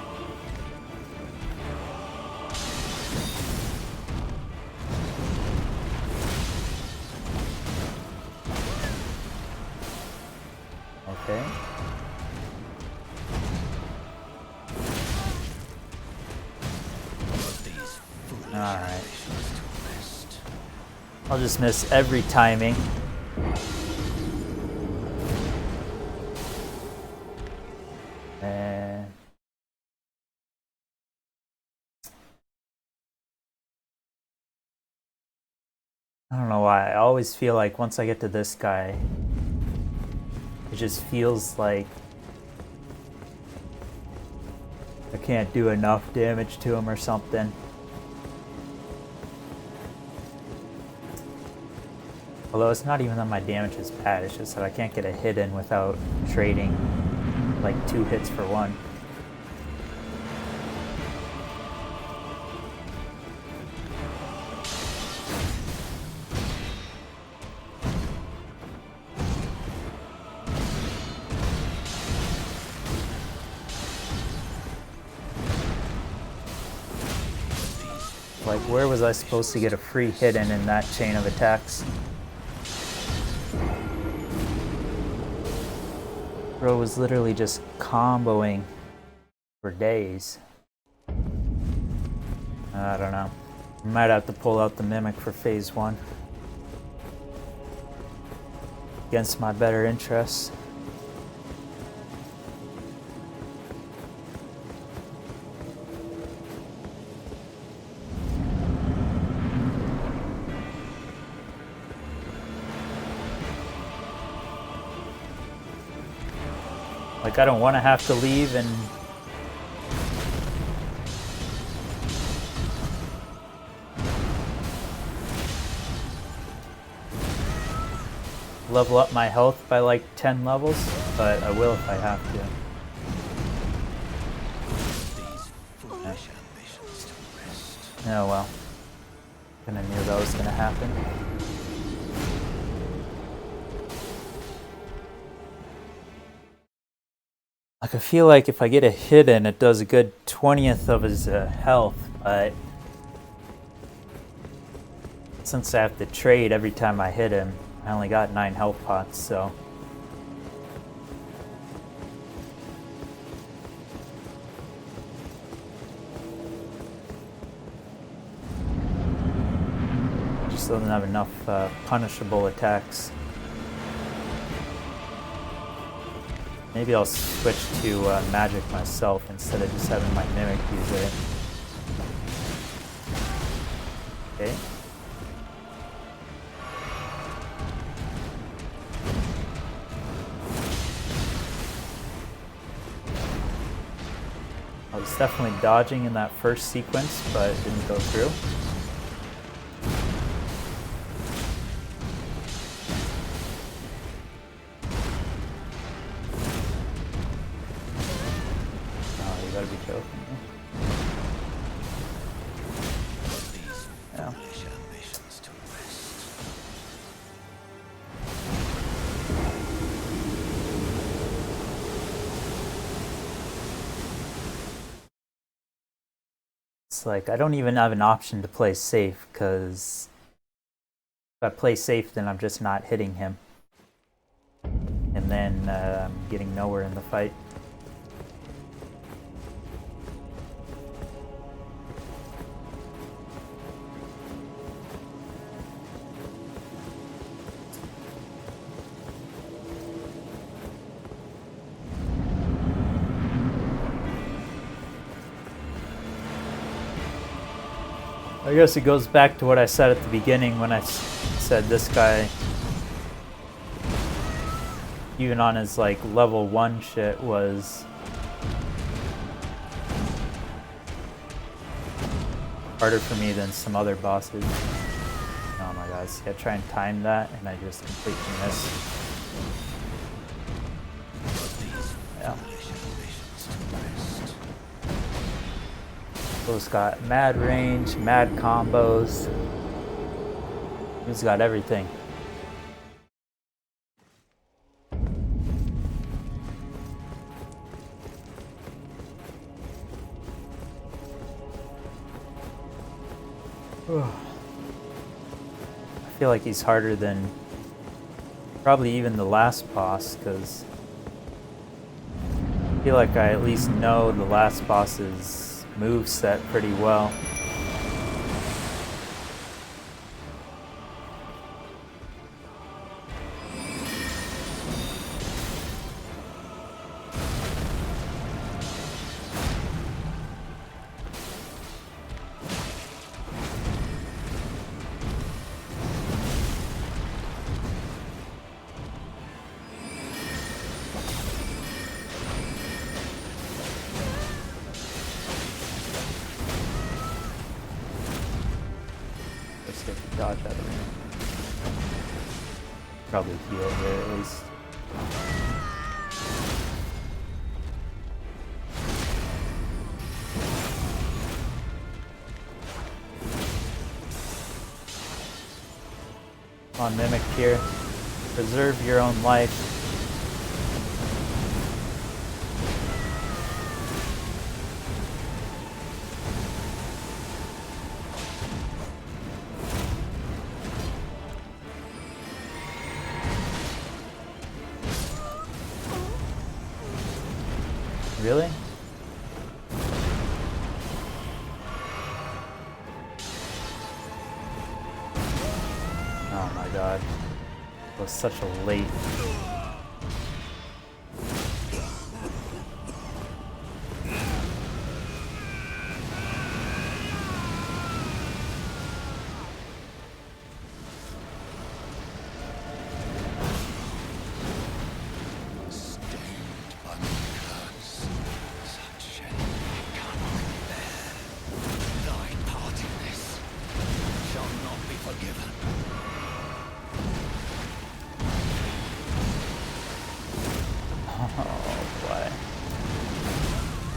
Okay. Alright. I'll just miss every timing. And I don't know why. I always feel like once I get to this guy, it just feels like I can't do enough damage to him or something. Although it's not even that my damage is bad, it's just that I can't get a hit in without trading like 2 hits for 1. Like, where was I supposed to get a free hit in that chain of attacks? Bro was literally just comboing for days. I don't know. I might have to pull out the Mimic for phase 1. Against my better interests. Like, I don't want to have to leave and level up my health by like 10 levels, but I will if I have to. Yeah. Oh well. Kinda knew that was gonna happen. Like, I feel like if I get a hit in, it does a good 20th of his health, but since I have to trade every time I hit him, I only got 9 health pots, so. Just doesn't have enough punishable attacks. Maybe I'll switch to magic myself instead of just having my mimic use it. Okay. I was definitely dodging in that first sequence, but it didn't go through. Gotta be joking. Yeah. It's like I don't even have an option to play safe, because if I play safe then I'm just not hitting him. And then I'm getting nowhere in the fight. I guess it goes back to what I said at the beginning when I said this guy, even on his like level 1 shit, was harder for me than some other bosses. Oh my god, see, I try and time that and I just completely miss. Yeah. Those got mad range, mad combos. He's got everything. I feel like he's harder than probably even the last boss, because I feel like I at least know the last boss's moveset pretty well. Let's get the dodge out of me. Probably heal here at least. Come on, Mimic here. Preserve your own life. Really? Oh my god. It was such a late.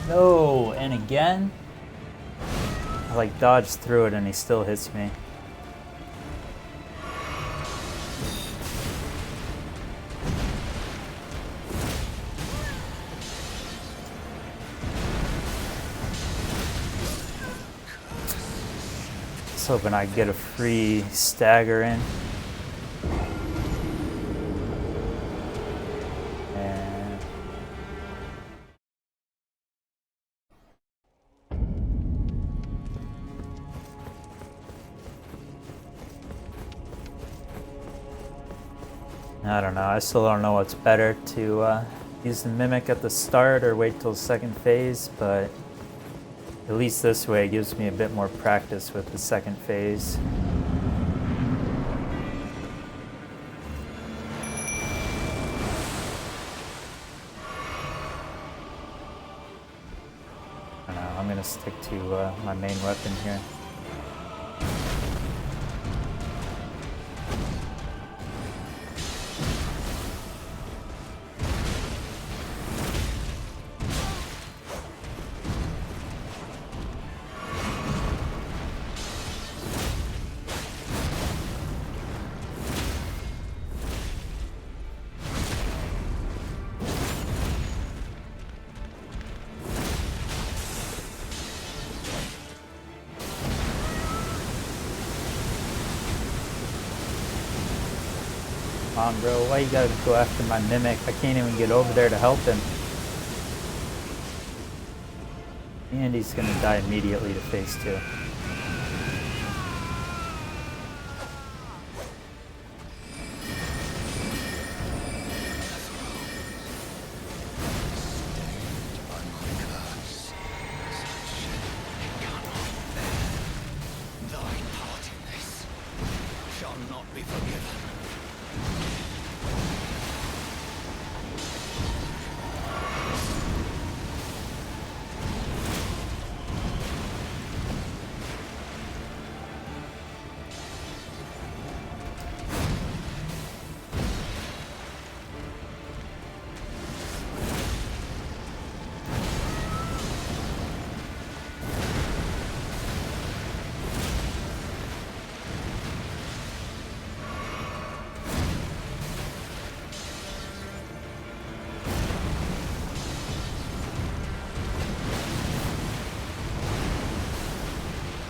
No, and again? I like dodged through it and he still hits me. Just hoping I get a free stagger in. I don't know, I still don't know what's better, to use the Mimic at the start or wait till the second phase, but at least this way it gives me a bit more practice with the second phase. I don't know, I'm gonna stick to my main weapon here. Come on, bro, why you gotta go after my Mimic? I can't even get over there to help him. And he's gonna die immediately to phase 2.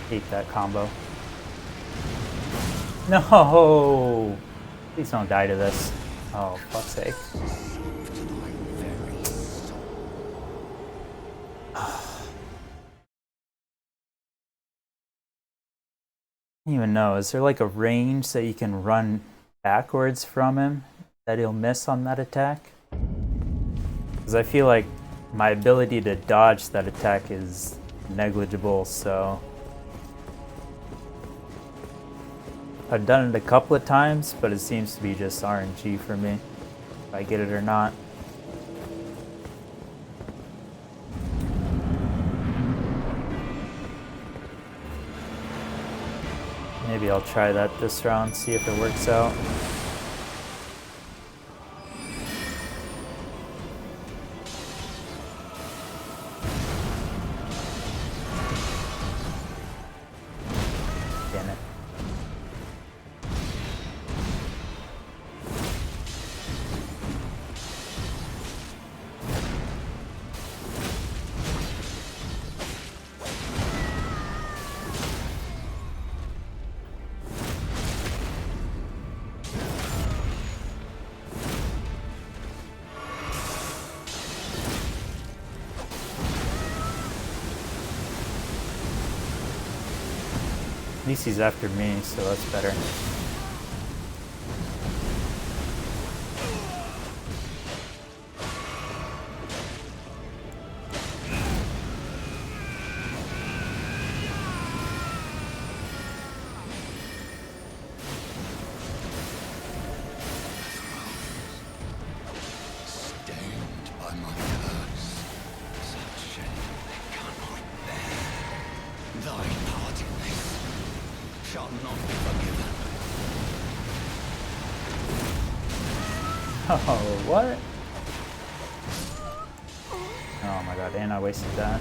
Hate that combo. No! Please don't die to this. Oh, fuck's sake. I don't even know. Is there like a range that you can run backwards from him that he'll miss on that attack? Because I feel like my ability to dodge that attack is negligible, so... I've done it a couple of times, but it seems to be just RNG for me, if I get it or not. Maybe I'll try that this round, see if it works out. Damn it. At least he's after me, so that's better. Stained by my curse, such shame they cannot bear. Thy part in this shall not be forgiven. Oh, what? Oh my god, and I wasted that.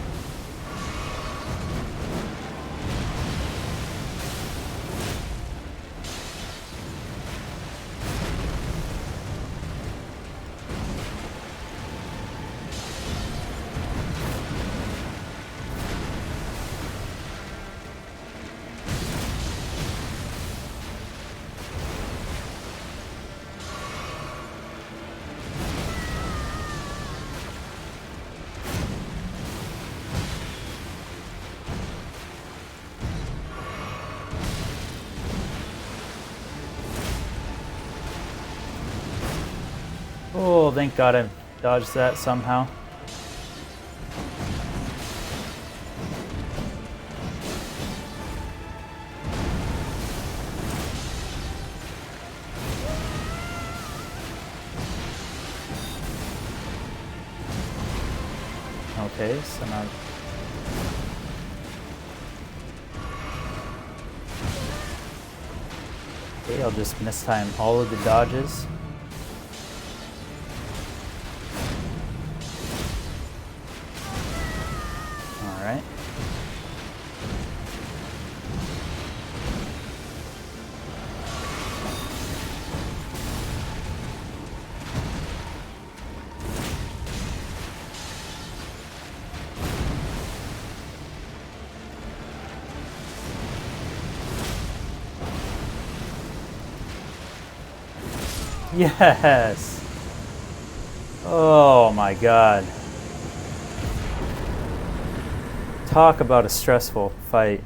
Oh, thank God I dodged that somehow. Okay, so now... Okay, I'll just mistime all of the dodges. Alright. Yes! Oh my god. Talk about a stressful fight.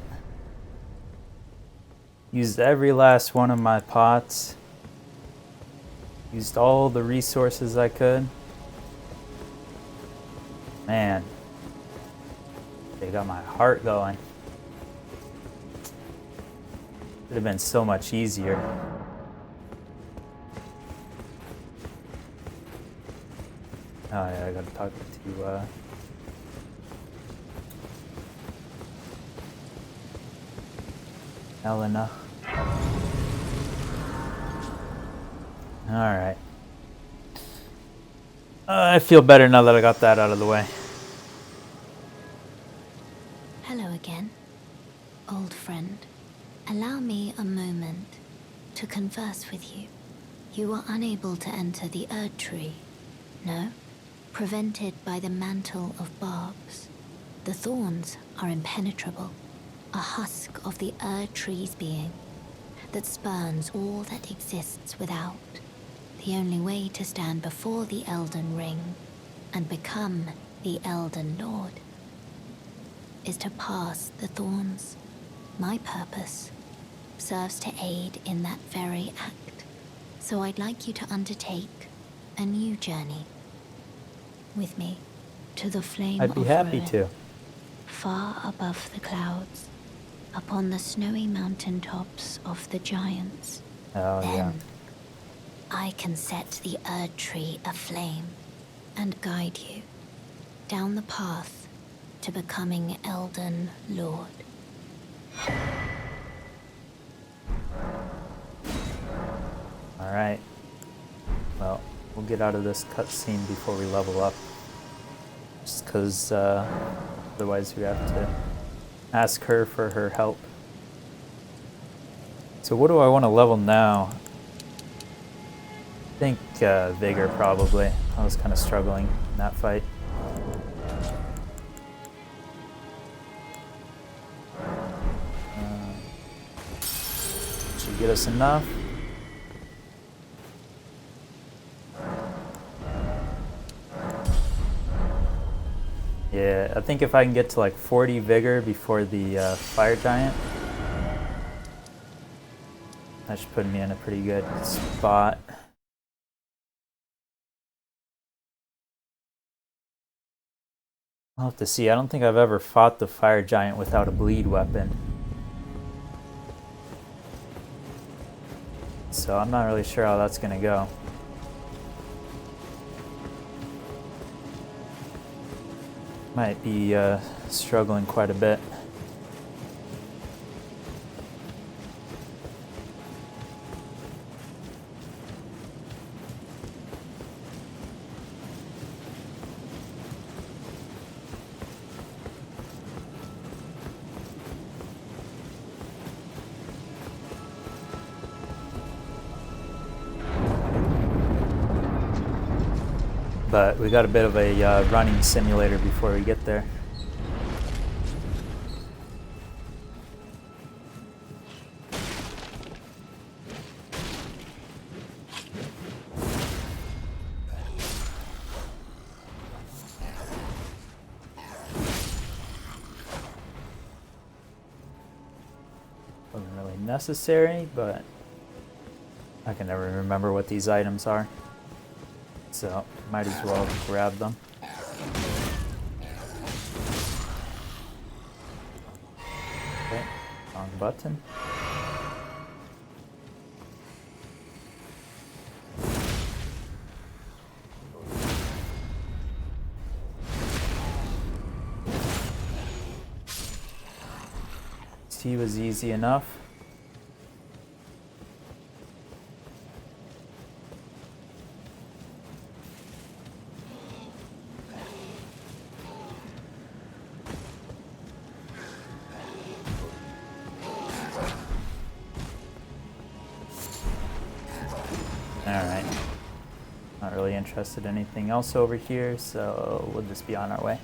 Used every last one of my pots. Used all the resources I could. Man. They got my heart going. Could have been so much easier. Oh yeah, I gotta talk to Elena. Alright. I feel better now that I got that out of the way. Hello again, old friend. Allow me a moment to converse with you. You were unable to enter the Erd Tree, no? Prevented by the mantle of barbs. The thorns are impenetrable. a husk of the Erd tree's being that spurns all that exists without. The only way to stand before the Elden Ring and become the Elden Lord is to pass the thorns. My purpose serves to aid in that very act. So I'd like you to undertake a new journey with me to the flame I'd be of happy ruin, to. far above the clouds, upon the snowy mountain tops of the giants. Oh, Then yeah. I can set the Erd tree aflame and guide you down the path to becoming Elden Lord. Alright. Well, we'll get out of this cutscene before we level up. Just because otherwise we have to ask her for her help. So what do I want to level now? I think Vigor probably. I was kind of struggling in that fight. Should get us enough. Yeah, I think if I can get to like 40 Vigor before the Fire Giant, that should put me in a pretty good spot. I'll have to see. I don't think I've ever fought the Fire Giant without a bleed weapon. So I'm not really sure how that's going to go. Might be struggling quite a bit. But we got a bit of a running simulator before we get there. Wasn't really necessary, but I can never remember what these items are. So, might as well grab them. Okay, wrong button. C was easy enough. Alright. Not really interested in anything else over here, so we'll just be on our way.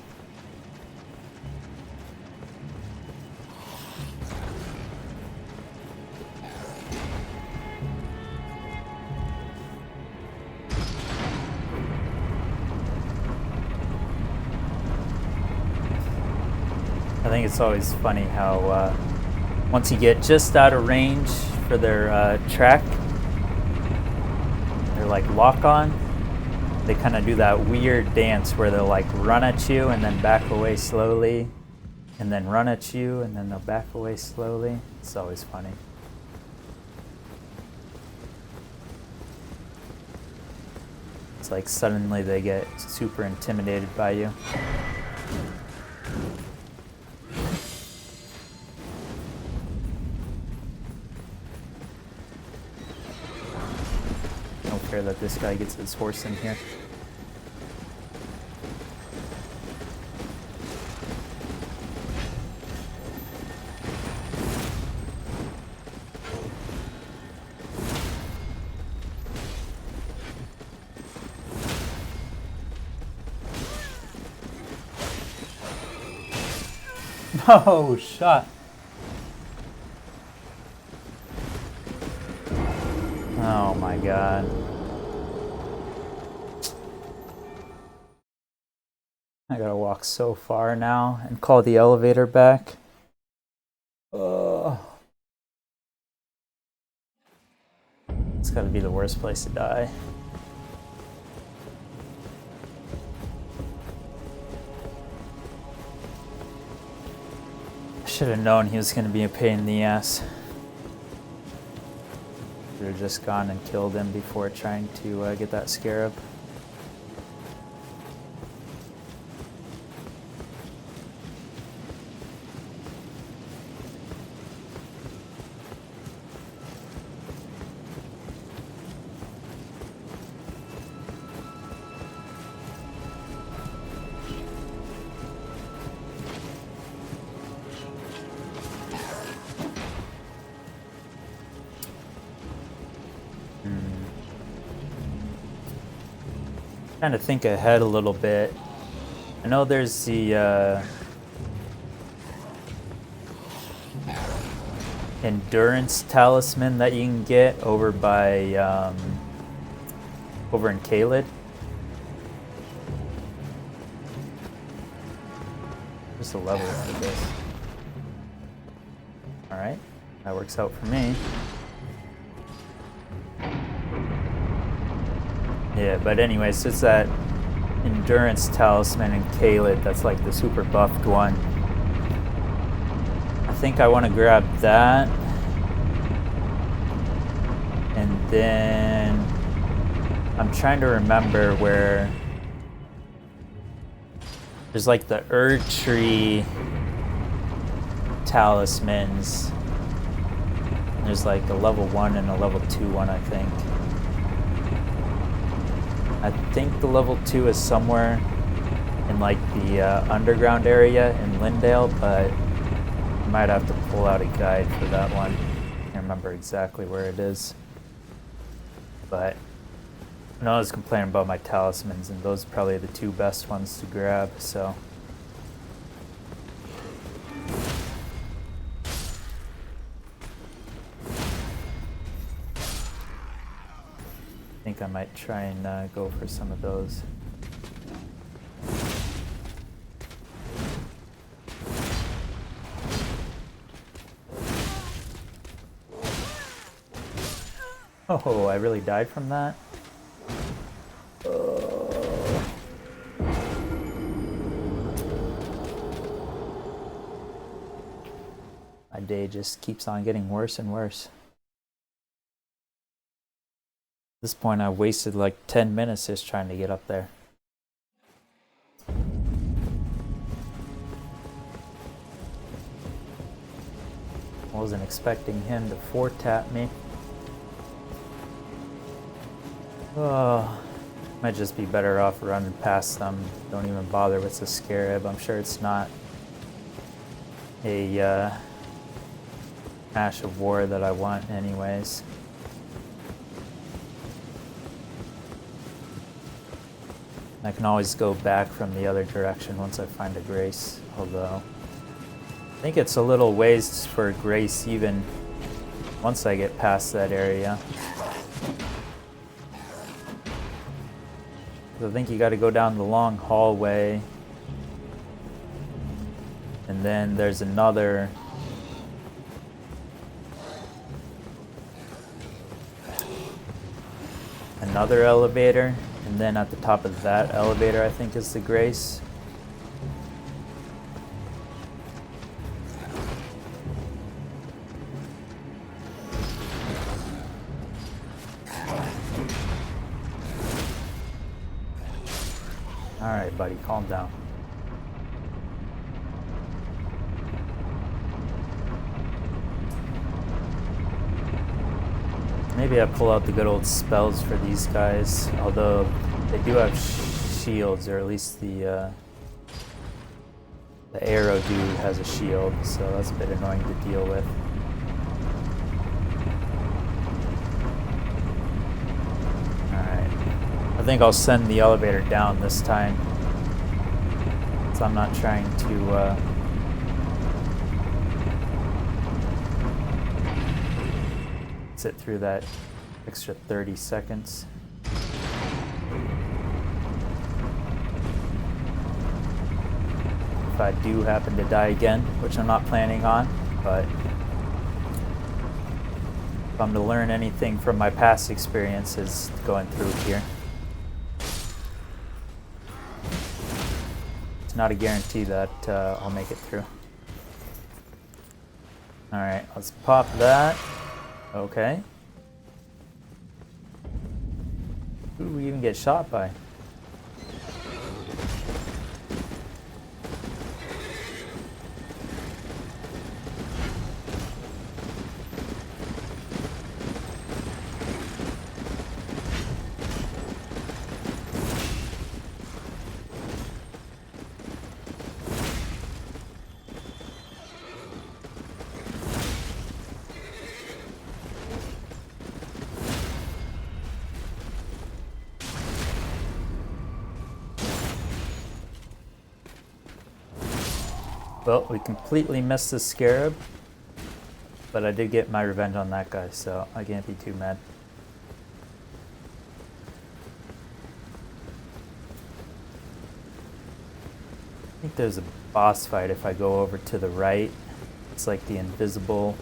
I think it's always funny how once you get just out of range for their track, their like lock on, they kind of do that weird dance where they'll like run at you and then back away slowly, and then run at you and then they'll back away slowly. It's always funny. It's like suddenly they get super intimidated by you. That this guy gets his horse in here. Oh, shot. Oh my god. I gotta walk so far now and call the elevator back. It's gotta be the worst place to die. I should have known he was gonna be a pain in the ass. Should have just gone and killed him before trying to get that scarab. Trying to think ahead a little bit. I know there's the endurance talisman that you can get over by over in Caelid. Just a level for this. Alright, that works out for me. Yeah, but anyways, it's that endurance talisman in Caelid that's like the super buffed one. I think I want to grab that. And then I'm trying to remember where there's like the Erd Tree talismans. There's like a level 1 and a level 2 one, I think. I think the level 2 is somewhere in like the underground area in Lindale, but I might have to pull out a guide for that one. I can't remember exactly where it is. But I know I was complaining about my talismans, and those are probably the 2 best ones to grab, so. I think I might try and go for some of those. Oh, I really died from that? My day just keeps on getting worse and worse. At this point, I wasted like 10 minutes just trying to get up there. Wasn't expecting him to 4-tap me. Oh, might just be better off running past them. Don't even bother with the scarab. I'm sure it's not a Ash of War that I want anyways. I can always go back from the other direction once I find a Grace, although I think it's a little ways for Grace even once I get past that area. I think you got to go down the long hallway, and then there's another elevator, and then at the top of that elevator I think is the Grace. Alright, buddy, calm down. Maybe I pull out the good old spells for these guys, although they do have shields, or at least the arrow dude has a shield, so that's a bit annoying to deal with. Alright, I think I'll send the elevator down this time, so I'm not trying to sit through that Extra 30 seconds. If I do happen to die again, which I'm not planning on, but if I'm to learn anything from my past experiences going through here, it's not a guarantee that I'll make it through. Alright, let's pop that. Okay. Who do we even get shot by? Well, we completely missed the scarab, but I did get my revenge on that guy, so I can't be too mad. I think there's a boss fight if I go over to the right. It's like the invisible,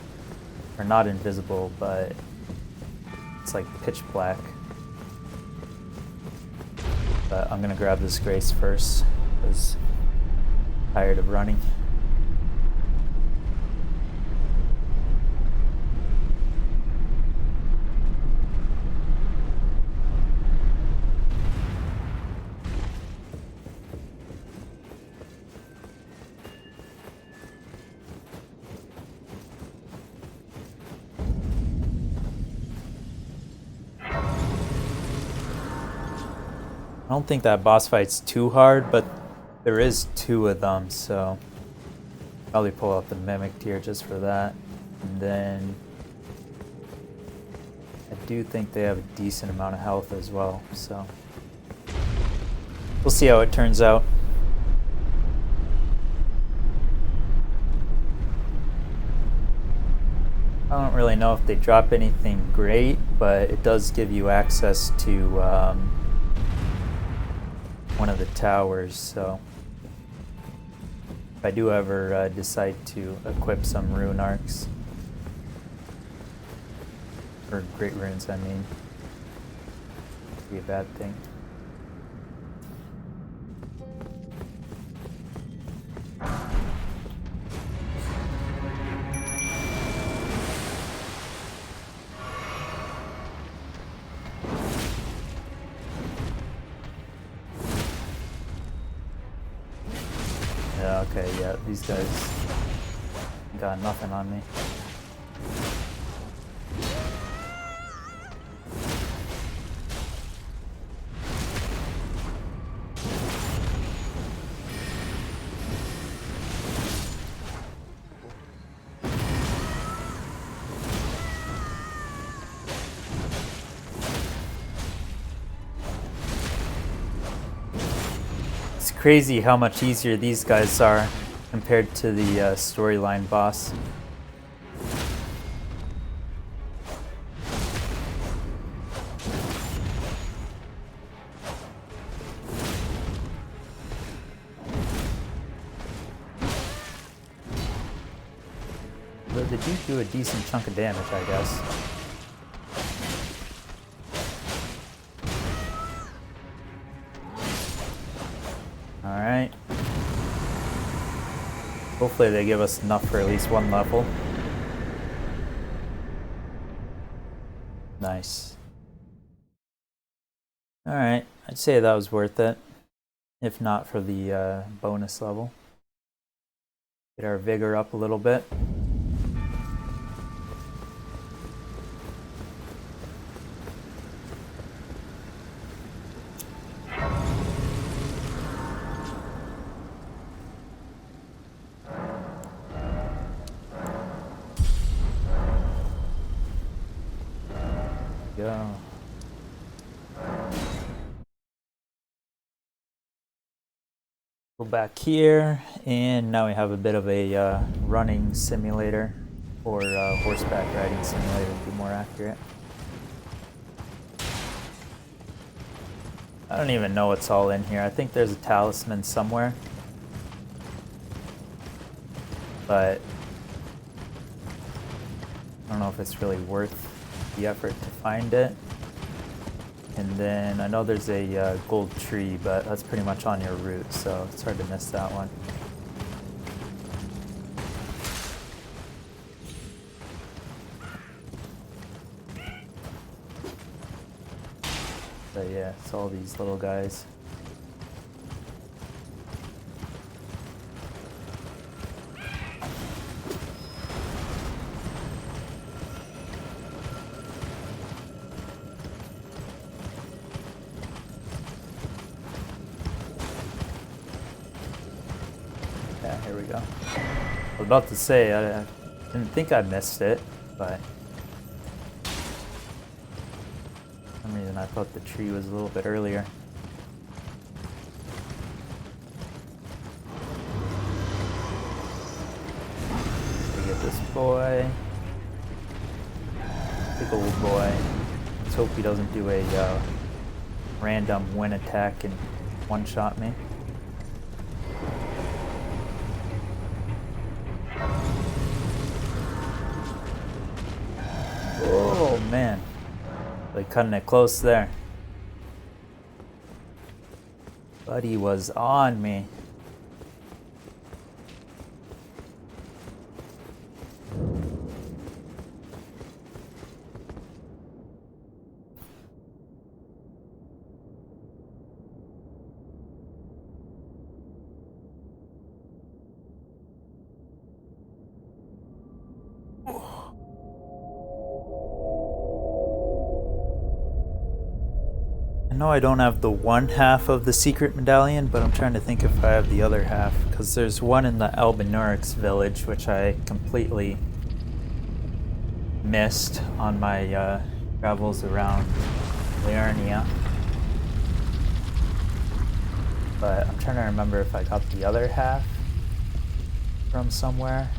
or not invisible, but it's like pitch black. But I'm gonna grab this grace first, because I'm tired of running. I don't think that boss fight's too hard, but there is 2 of them, so probably pull out the Mimic Tear just for that. And then I do think they have a decent amount of health as well, so we'll see how it turns out. I don't really know if they drop anything great, but it does give you access to one of the towers, so if I do ever decide to equip some rune arcs, or great runes, I mean, it'd be a bad thing. Yeah, okay, yeah, these guys got nothing on me. It's crazy how much easier these guys are compared to the storyline boss. But they do a decent chunk of damage, I guess. Alright. Hopefully they give us enough for at least 1 level. Nice. Alright, I'd say that was worth it. If not for the bonus level. Get our vigor up a little bit. Go. Go back here, and now we have a bit of a running simulator, or horseback riding simulator to be more accurate. I don't even know what's all in here. I think there's a talisman somewhere. But I don't know if it's really worth the effort to find it. And then I know there's a gold tree, but that's pretty much on your route, so it's hard to miss that one. But yeah, it's all these little guys. Yeah, here we go. I was about to say, I didn't think I missed it, but for some reason I thought the tree was a little bit earlier. We get this boy. Big old boy. Let's hope he doesn't do a random wind attack and one-shot me. Oh man, like cutting it close there. Buddy was on me. I know I don't have the one half of the secret medallion, but I'm trying to think if I have the other half, because there's one in the Albinurix village, which I completely missed on my travels around Liurnia. But I'm trying to remember if I got the other half from somewhere.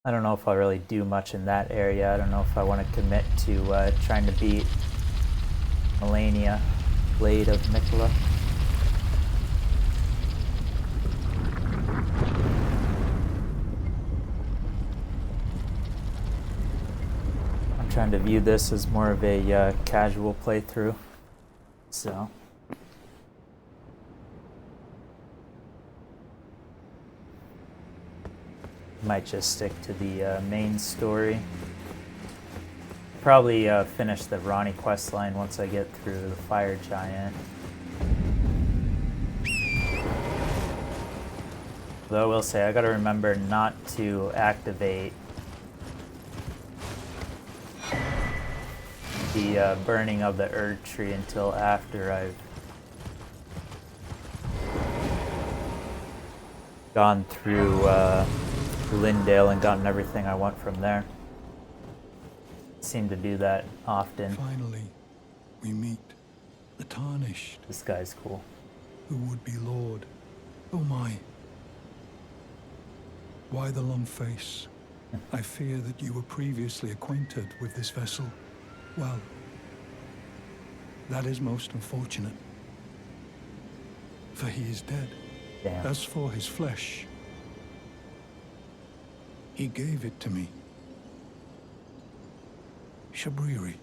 I don't know if I'll really do much in that area. I don't know if I want to commit to trying to beat Melania, Blade of Mikola. I'm trying to view this as more of a casual playthrough, so. Might just stick to the main story. Probably finish the Ronnie questline once I get through the Fire Giant. Though I will say, I gotta remember not to activate the burning of the Erd Tree until after I've gone through Lindale and gotten everything I want from there. Seem to do that often. Finally, we meet the Tarnished, This guy's cool. who would be Lord. Oh my. Why the long face? I fear that you were previously acquainted with this vessel. Well, that is most unfortunate, for he is dead. Damn. As for his flesh, he gave it to me. Shabriri,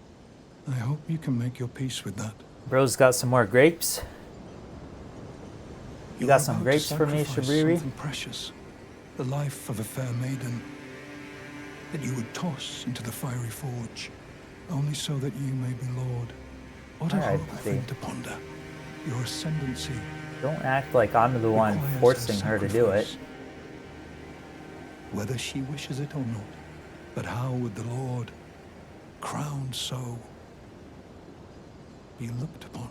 I hope you can make your peace with that. Bro's got some more grapes. You got are some about to grapes for me, sacrifice Shabriri? something precious, the life of a fair maiden, that you would toss into the fiery forge, only so that you may be Lord. What a All right, horrible buddy. thing to ponder. Your ascendancy Don't act like I'm the one requires forcing a her to do it. sacrifice. Whether she wishes it or not, but how would the Lord, crowned so, be looked upon?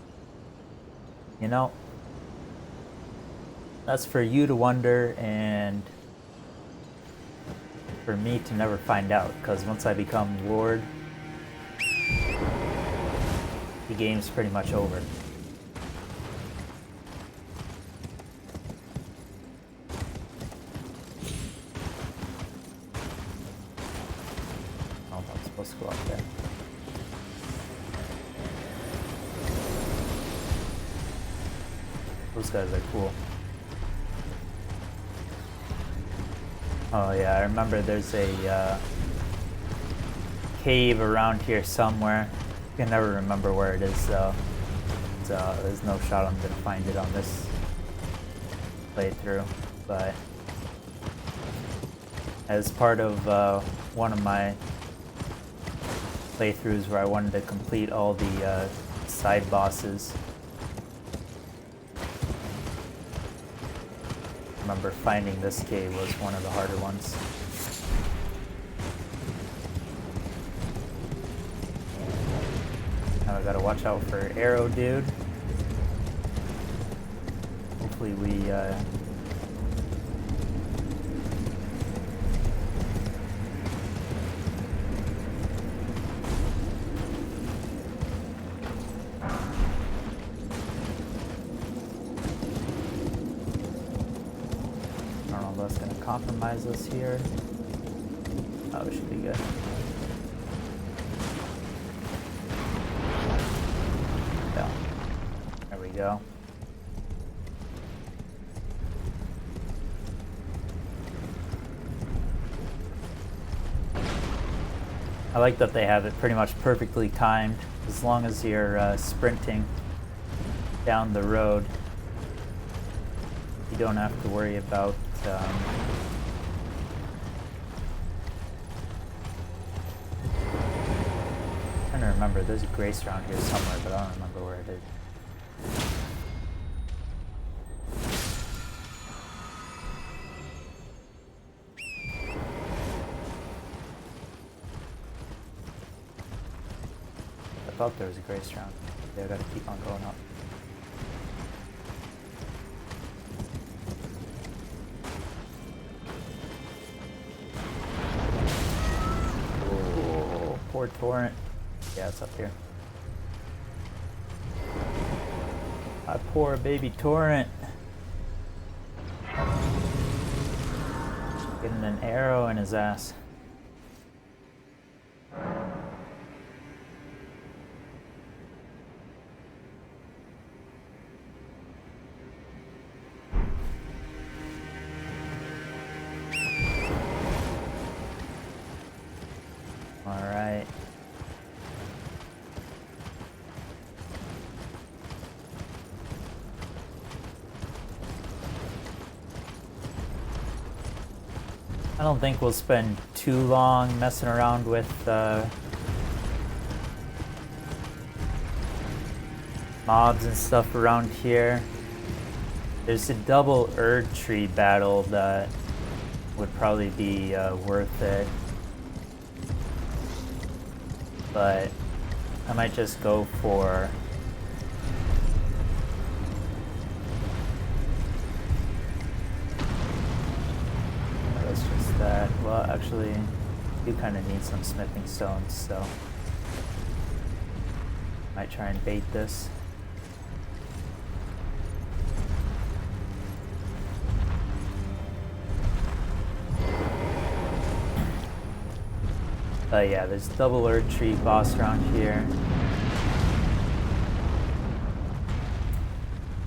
You know, that's for you to wonder and for me to never find out, because once I become Lord, the game's pretty much over. Oh, I'm supposed to go up there. Those guys are cool. Oh yeah, I remember there's a cave around here somewhere. I can never remember where it is though. There's no shot I'm gonna find it on this playthrough, but as part of one of my playthroughs where I wanted to complete all the side bosses, I remember finding this cave was one of the harder ones. Now I gotta watch out for Arrow Dude. Hopefully we that's going to compromise us here. Oh, we should be good. Yeah. There we go. I like that they have it pretty much perfectly timed. As long as you're sprinting down the road, you don't have to worry about I'm trying to remember, there's a grace around here somewhere, but I don't remember where it is. I thought there was a grace around. Yeah, I gotta keep on going up. Poor torrent. Yeah, it's up here. My poor baby torrent. Getting an arrow in his ass. Alright. I don't think we'll spend too long messing around with mobs and stuff around here. There's a double Erd Tree battle that would probably be worth it. But I might just go for that's just that. Well, actually, you kind of need some smithing stones, so might try and bait this. But yeah, there's double Erd Tree boss around here.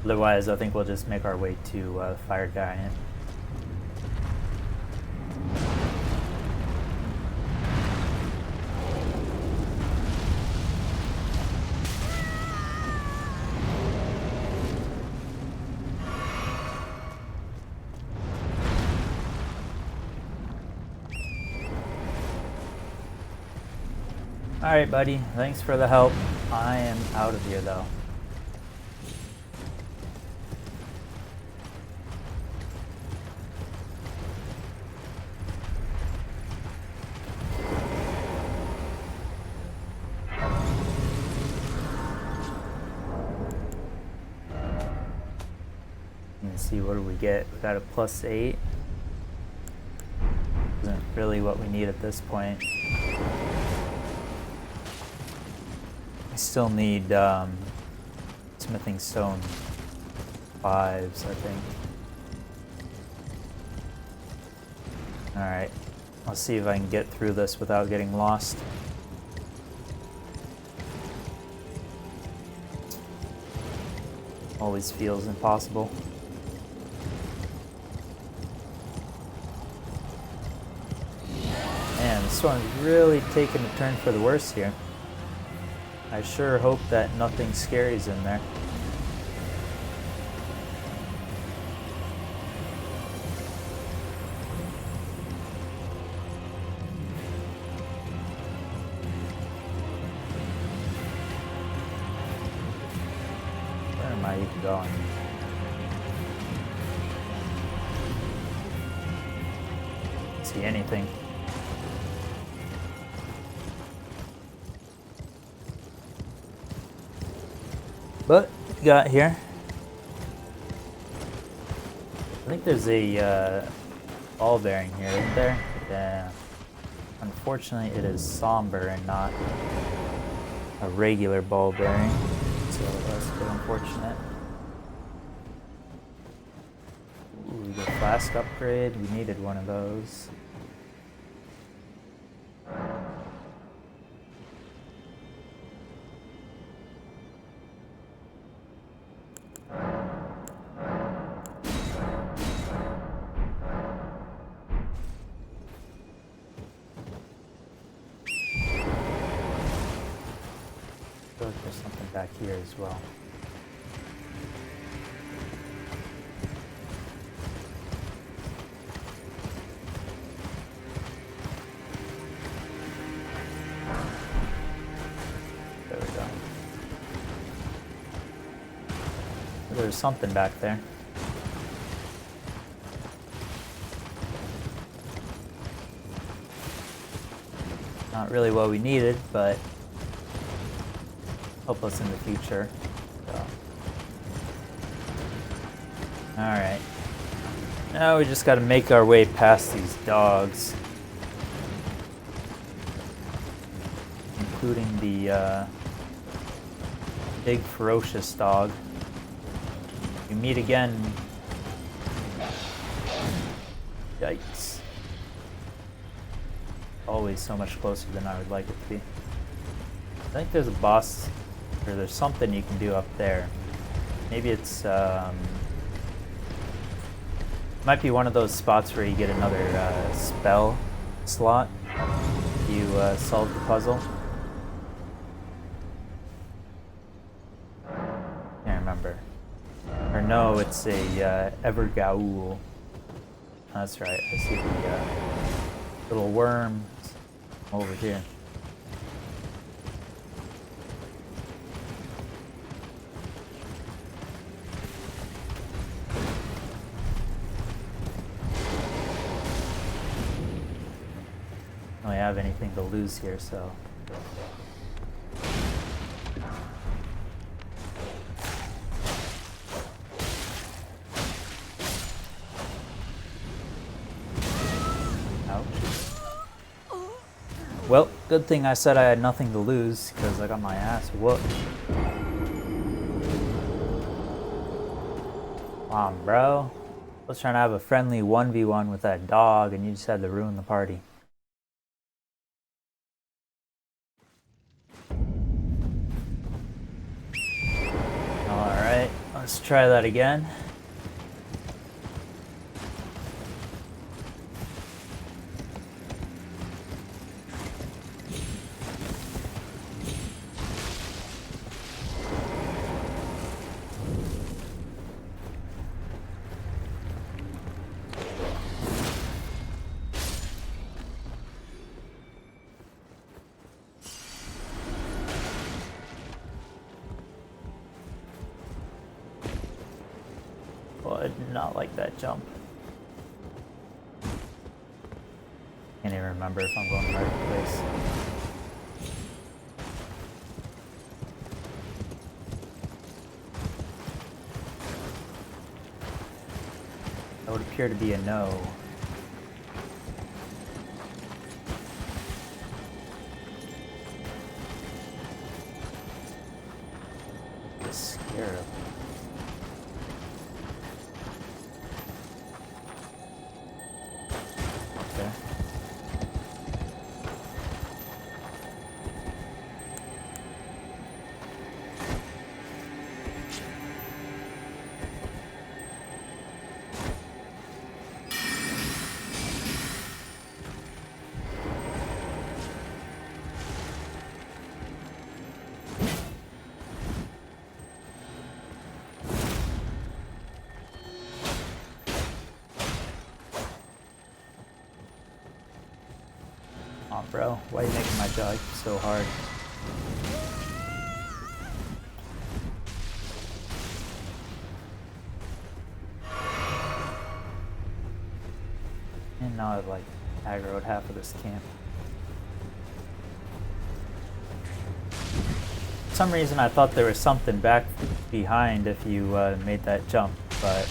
Otherwise, I think we'll just make our way to Fire Giant. Alright, buddy. Thanks for the help. I am out of here, though. Let's see, what do we get? We got a +8. Isn't really what we need at this point. I still need smithing stone 5s, I think. Alright, I'll see if I can get through this without getting lost. always feels impossible. Man, the storm's really taking a turn for the worse here. I sure hope that nothing scary's in there. Where am I even going? Don't see anything. But got here. I think there's a ball bearing here, isn't there? Yeah. Unfortunately, it is somber and not a regular ball bearing, so that's a bit unfortunate. Ooh, the flask upgrade. We needed one of those. I feel like there's something back here as well. There we go. There's something back there. Not really what we needed, but help us in the future. So. Alright. Now we just gotta make our way past these dogs. Including the big ferocious dog. We meet again. Yikes. Always so much closer than I would like it to be. I think there's a boss, or there's something you can do up there. Maybe it's, might be one of those spots where you get another spell slot. You solve the puzzle. Can't remember. Or no, it's a Evergaul. That's right, I see the little worms over here. I don't have anything to lose here, so. Ouch. Well, good thing I said I had nothing to lose, because I got my ass whooped. Come on, bro. I was trying to have a friendly 1v1 with that dog, and you just had to ruin the party. Alright, let's try that again. Well, I did not like that jump. Can't even remember if I'm going the right place. That would appear to be a no. The scarab. Okay. Aw, bro, why are you making my job so hard? And now I've like aggroed half of this camp. For some reason I thought there was something back behind if you made that jump, but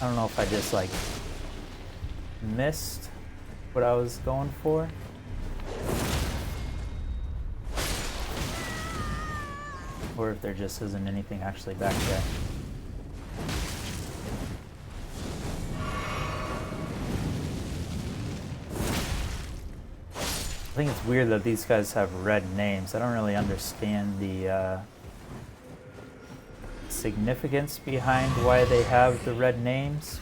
I don't know if I just like missed what I was going for. Or if there just isn't anything actually back there. I think it's weird that these guys have red names. I don't really understand the significance behind why they have the red names.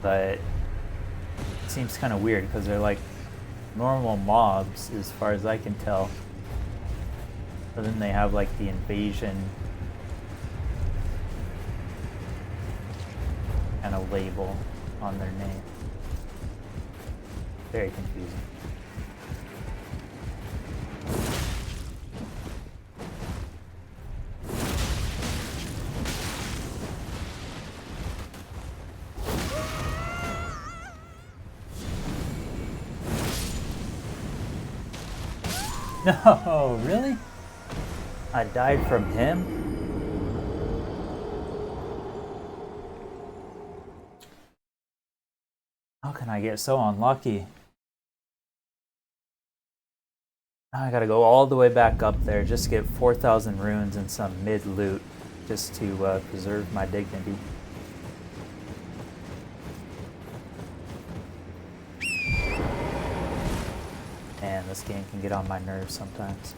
But it seems kind of weird because they're like normal mobs as far as I can tell. But then they have like the invasion kind of label on their name. Very confusing. No, really? I died from him? How can I get so unlucky? Now I gotta go all the way back up there just to get 4,000 runes and some mid loot just to preserve my dignity. Man, this game can get on my nerves sometimes.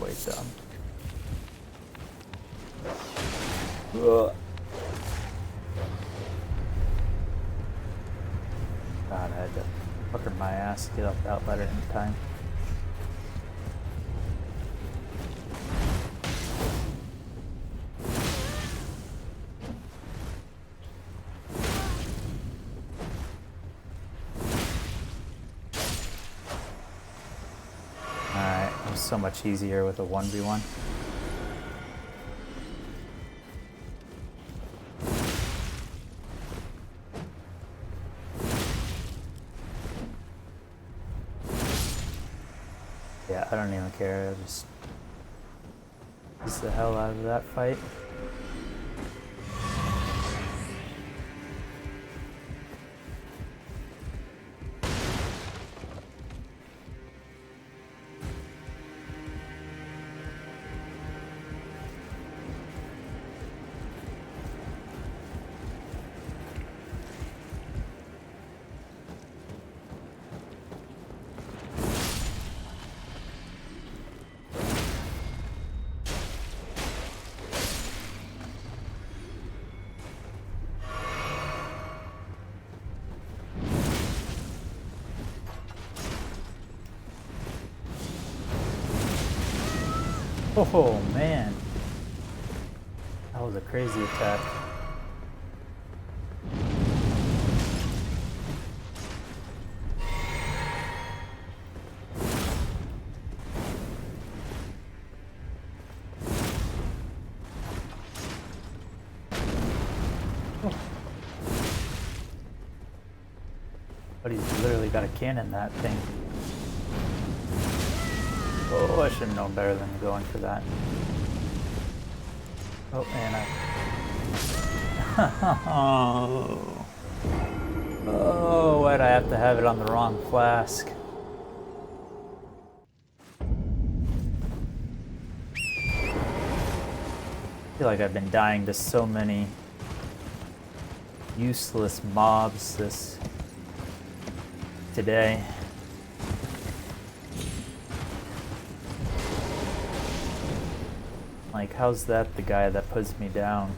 Quite dumb. Ugh. God, I had to pucker my ass to get up that ladder in time. Alright, it was so much easier with a 1v1. Yeah, I don't even care. I just piece the hell out of that fight. Oh man, that was a crazy attack. Oh. But he's literally got a cannon, that thing. Oh, I should have known better than going for that. Oh, and oh, why'd I have to have it on the wrong flask? I feel like I've been dying to so many useless mobs today. Like, how's that the guy that puts me down?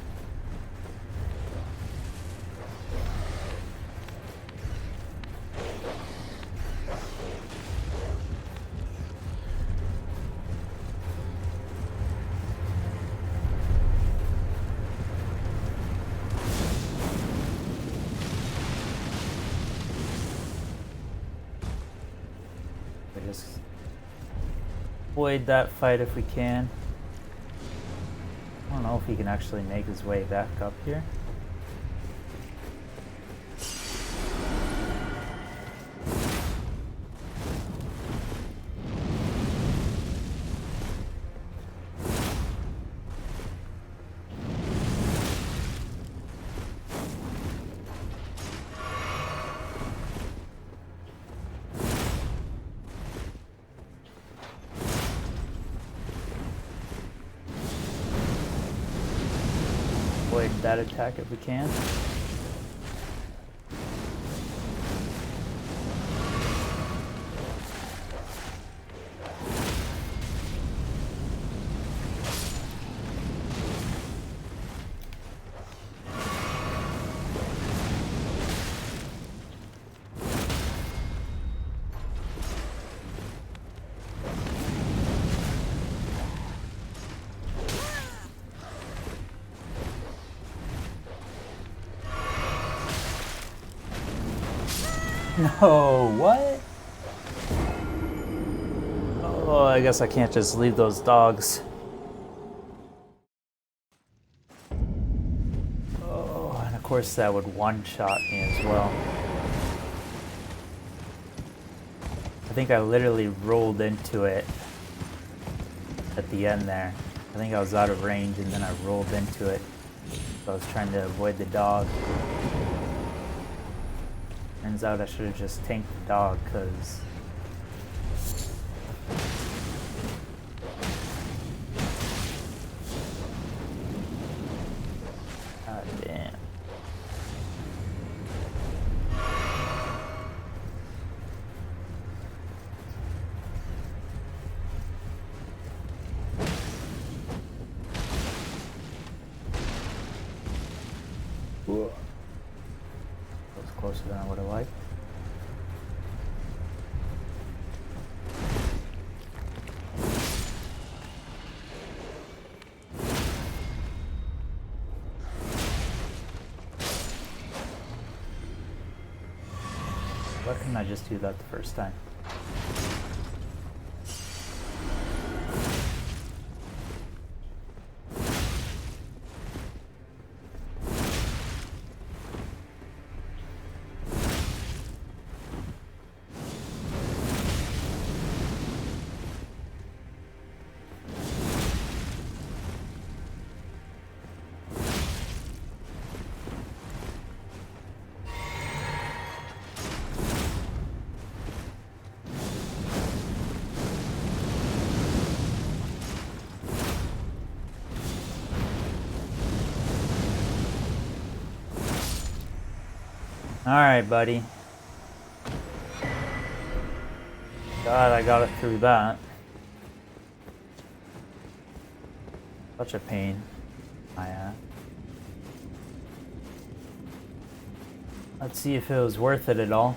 We just avoid that fight if we can. I don't know if he can actually make his way back up here. Avoid that attack if we can. No, what? Oh, I guess I can't just leave those dogs. Oh, and of course that would one-shot me as well. I think I literally rolled into it at the end there. I think I was out of range and then I rolled into it. So I was trying to avoid the dog. Turns out I should have just tanked the dog, because god damn. Whoa. That was closer than I would have liked. Why couldn't I just do that the first time? Alright, buddy. God, I got it through that. Such a pain. Let's see if it was worth it at all.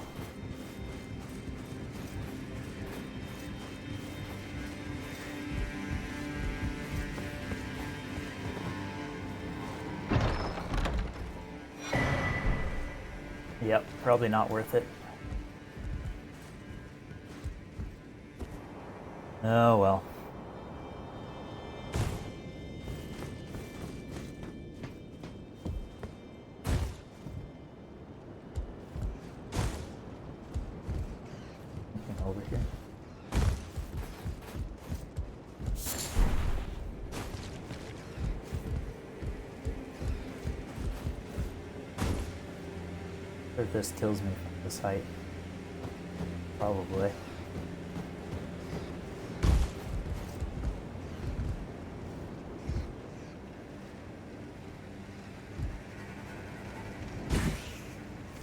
Yep, probably not worth it. Oh well. Something over here. If this kills me from this height. Probably.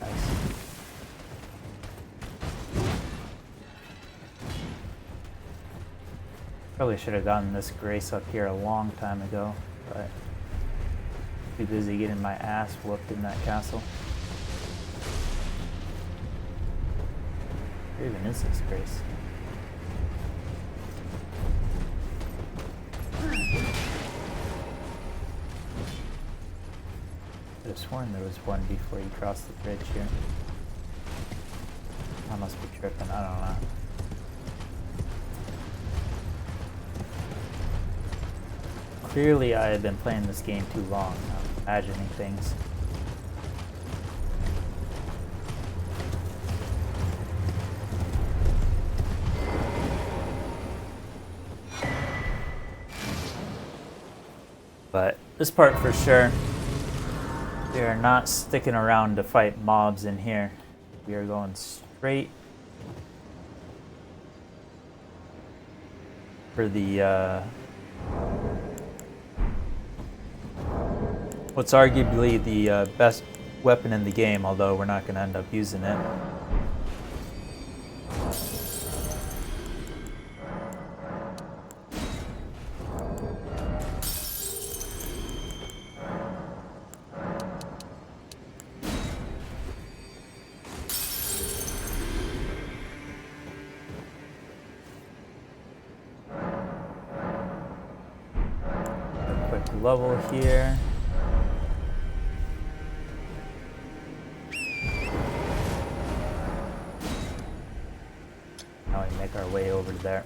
Nice. Probably should have gotten this grace up here a long time ago, but too busy getting my ass whooped in that castle. Where even is this grace? Could have sworn there was one before you crossed the bridge here. I must be tripping, I don't know. Clearly I have been playing this game too long. I'm imagining things. But this part for sure, we are not sticking around to fight mobs in here. We are going straight for the what's arguably the best weapon in the game, although we're not going to end up using it. A quick level here. Now we make our way over to there.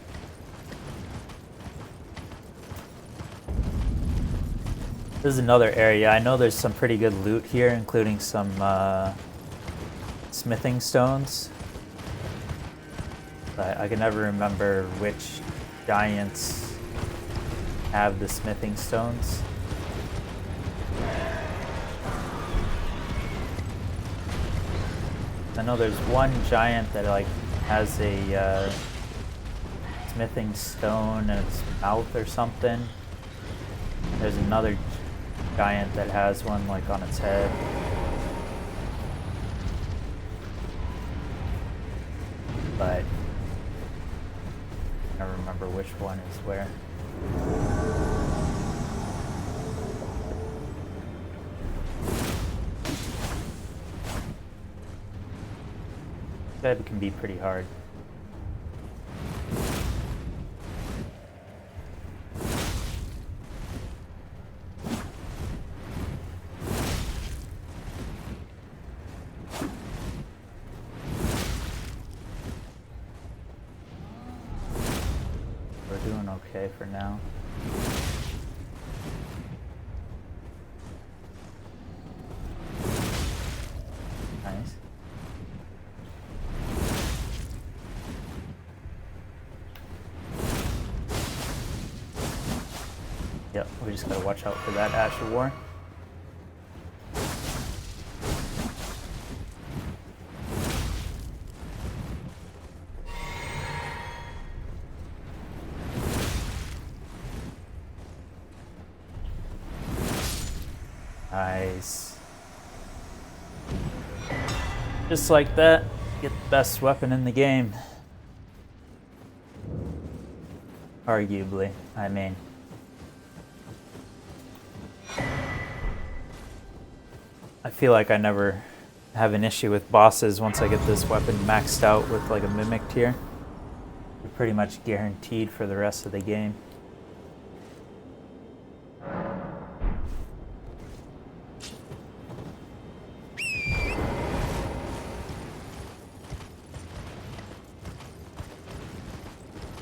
This is another area. I know there's some pretty good loot here, including some smithing stones. But I can never remember which giants have the smithing stones. I know there's one giant that like has a smithing stone in its mouth or something. There's another giant that has one like on its head. But I don't remember which one is where. That can be pretty hard. We're doing okay for now. Nice. Yep, we just gotta watch out for that Ash of War. Nice. Just like that, get the best weapon in the game. Arguably, I mean. I feel like I never have an issue with bosses once I get this weapon maxed out with like a mimic tier. You're pretty much guaranteed for the rest of the game.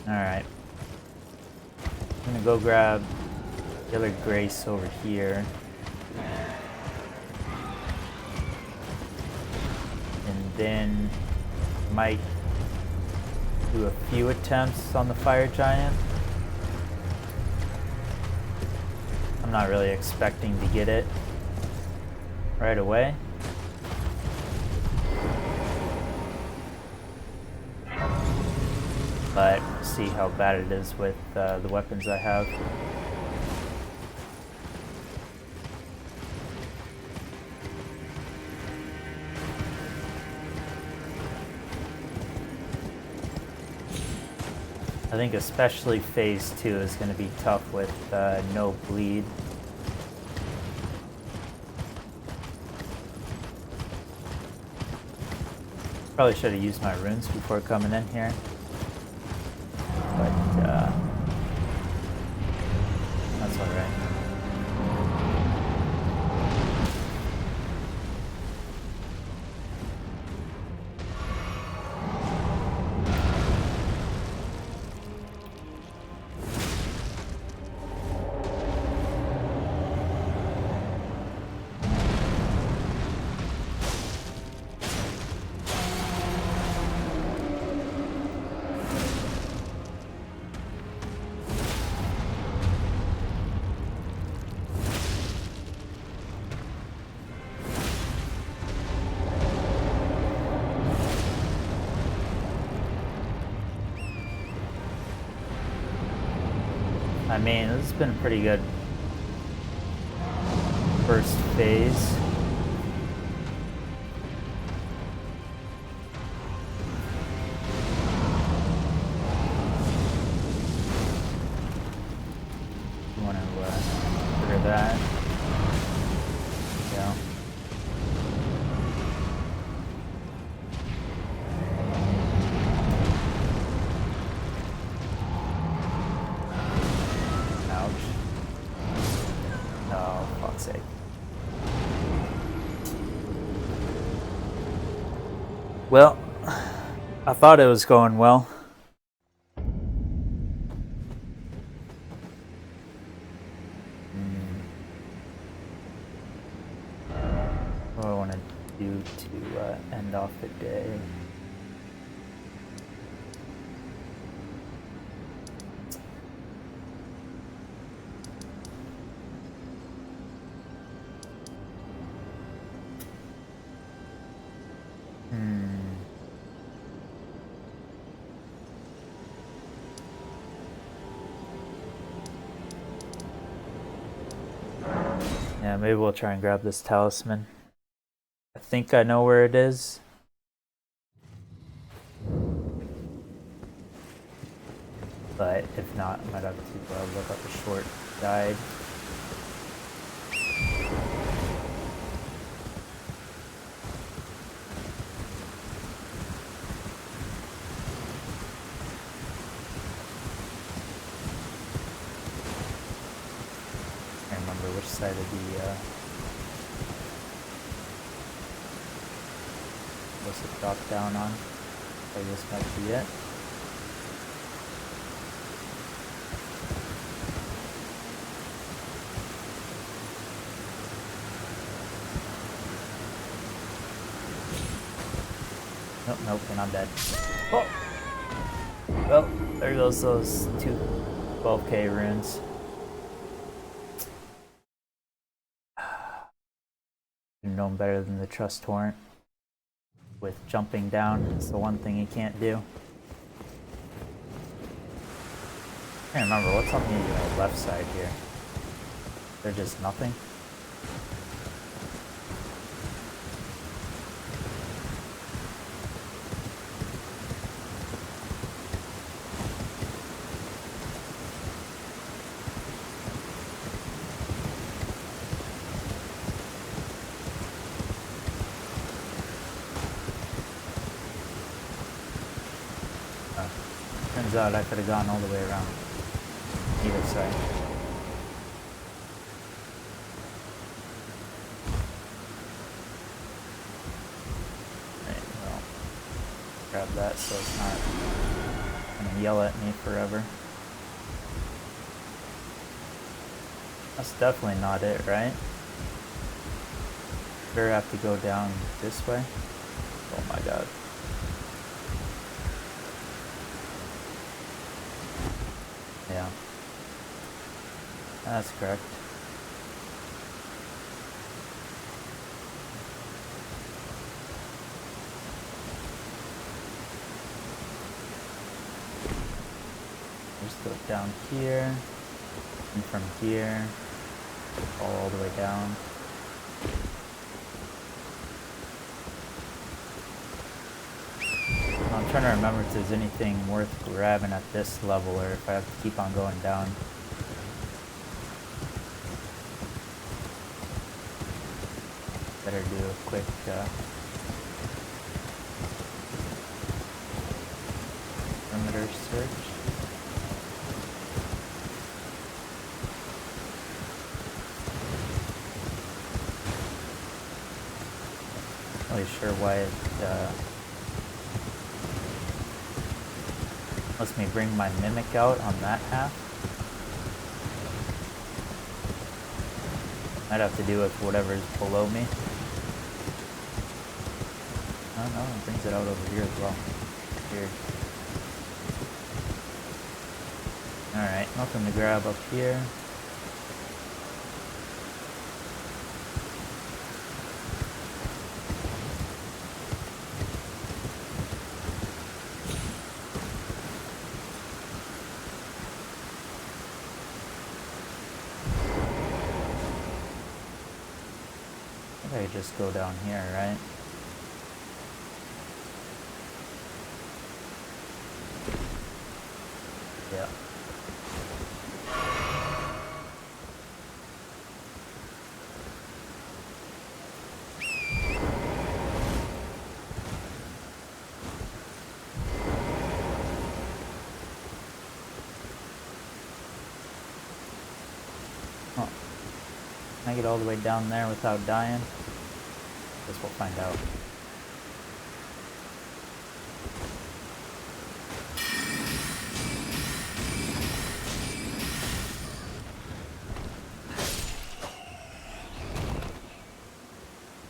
Alright. I'm gonna go grab the other Grace over here. And then might do a few attempts on the Fire Giant. I'm not really expecting to get it right away. But see how bad it is with the weapons I have. I think especially phase 2 is going to be tough with no bleed. Probably should have used my runes before coming in here. But that's alright. I mean, this has been a pretty good first phase. You want to trigger that? Yeah. Ouch. Oh, fuck's sake. Well, I thought it was going well. What do I want to do to end off the day? Yeah, maybe we'll try and grab this talisman. I think I know where it is. But if not, I might have to look up a short guide. I can't remember which side of the what's it drop down on? I guess that might be it. Nope, nope, and I'm dead. Oh! Well, there goes those two 12k runes. You've known better than the Trust Torrent. With jumping down, it's the one thing you can't do. I can't remember, what's on the left side here? There's just nothing? Turns out I could have gone all the way around either side. Alright, well, grab that so it's not gonna yell at me forever. That's definitely not it, right? Sure have to go down this way? Oh my god. Yeah, that's correct. Just go down here, and from here, all the way down. I'm trying to remember if there's anything worth grabbing at this level or if I have to keep on going down. Better do a quick perimeter search. Not really sure why it lets me bring my mimic out on that half. Might have to do with whatever's below me. I don't know, it brings it out over here as well. Weird. Alright, nothing to grab up here. I think I just go down here, right? Yeah. Oh. Can I get all the way down there without dying? Guess we'll find out.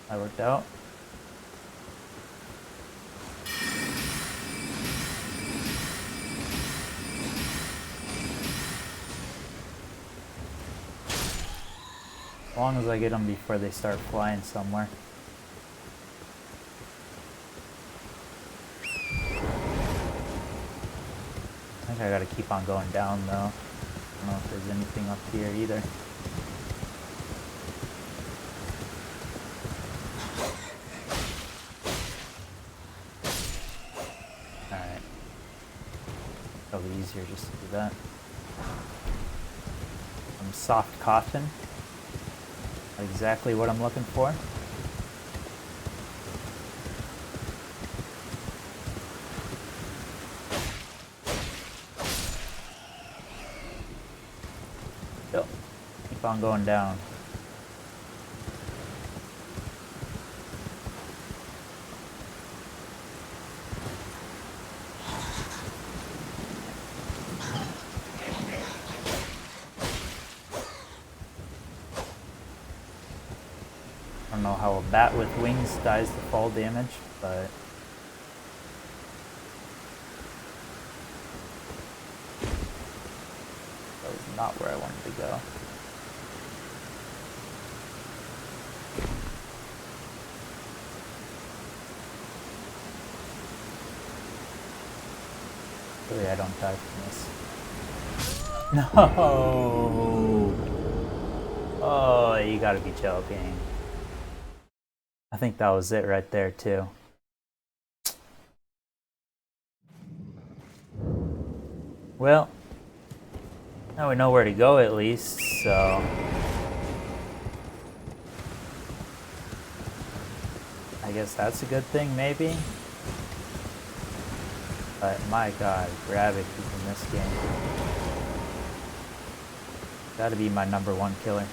That worked out. As long as I get them before they start flying somewhere. I think I gotta keep on going down though. I don't know if there's anything up here either. Alright. Probably easier just to do that. Some soft cotton. Not exactly what I'm looking for. Still, keep on going down. I don't know how a bat with wings dies to fall damage, but that was not where I wanted to go. Really, I don't die from this. No! Oh, you gotta be joking. I think that was it right there, too. Well, now we know where to go at least, so I guess that's a good thing, maybe? But my god, gravity in this game. Gotta be my #1 killer.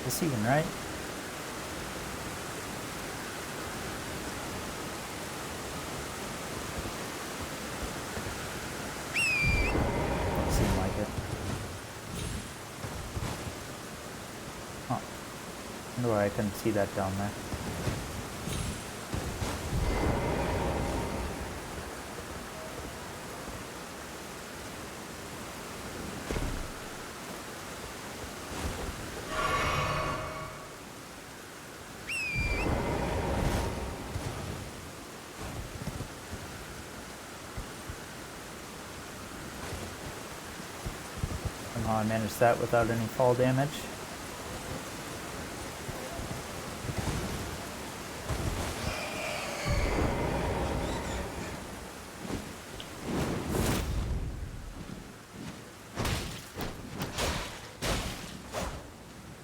Is this even right? Don't seem like it. Huh. Wonder why I couldn't see that down there. Somehow I managed that without any fall damage.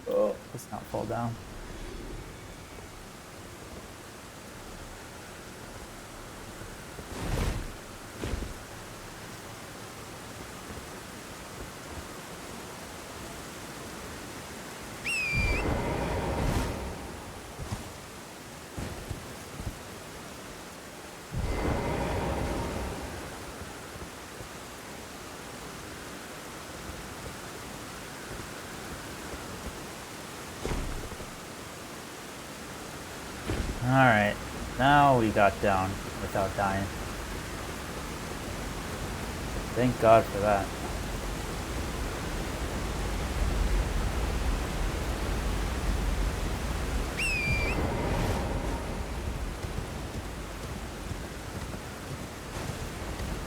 Oh, let's not fall down. Alright, now we got down without dying. Thank God for that.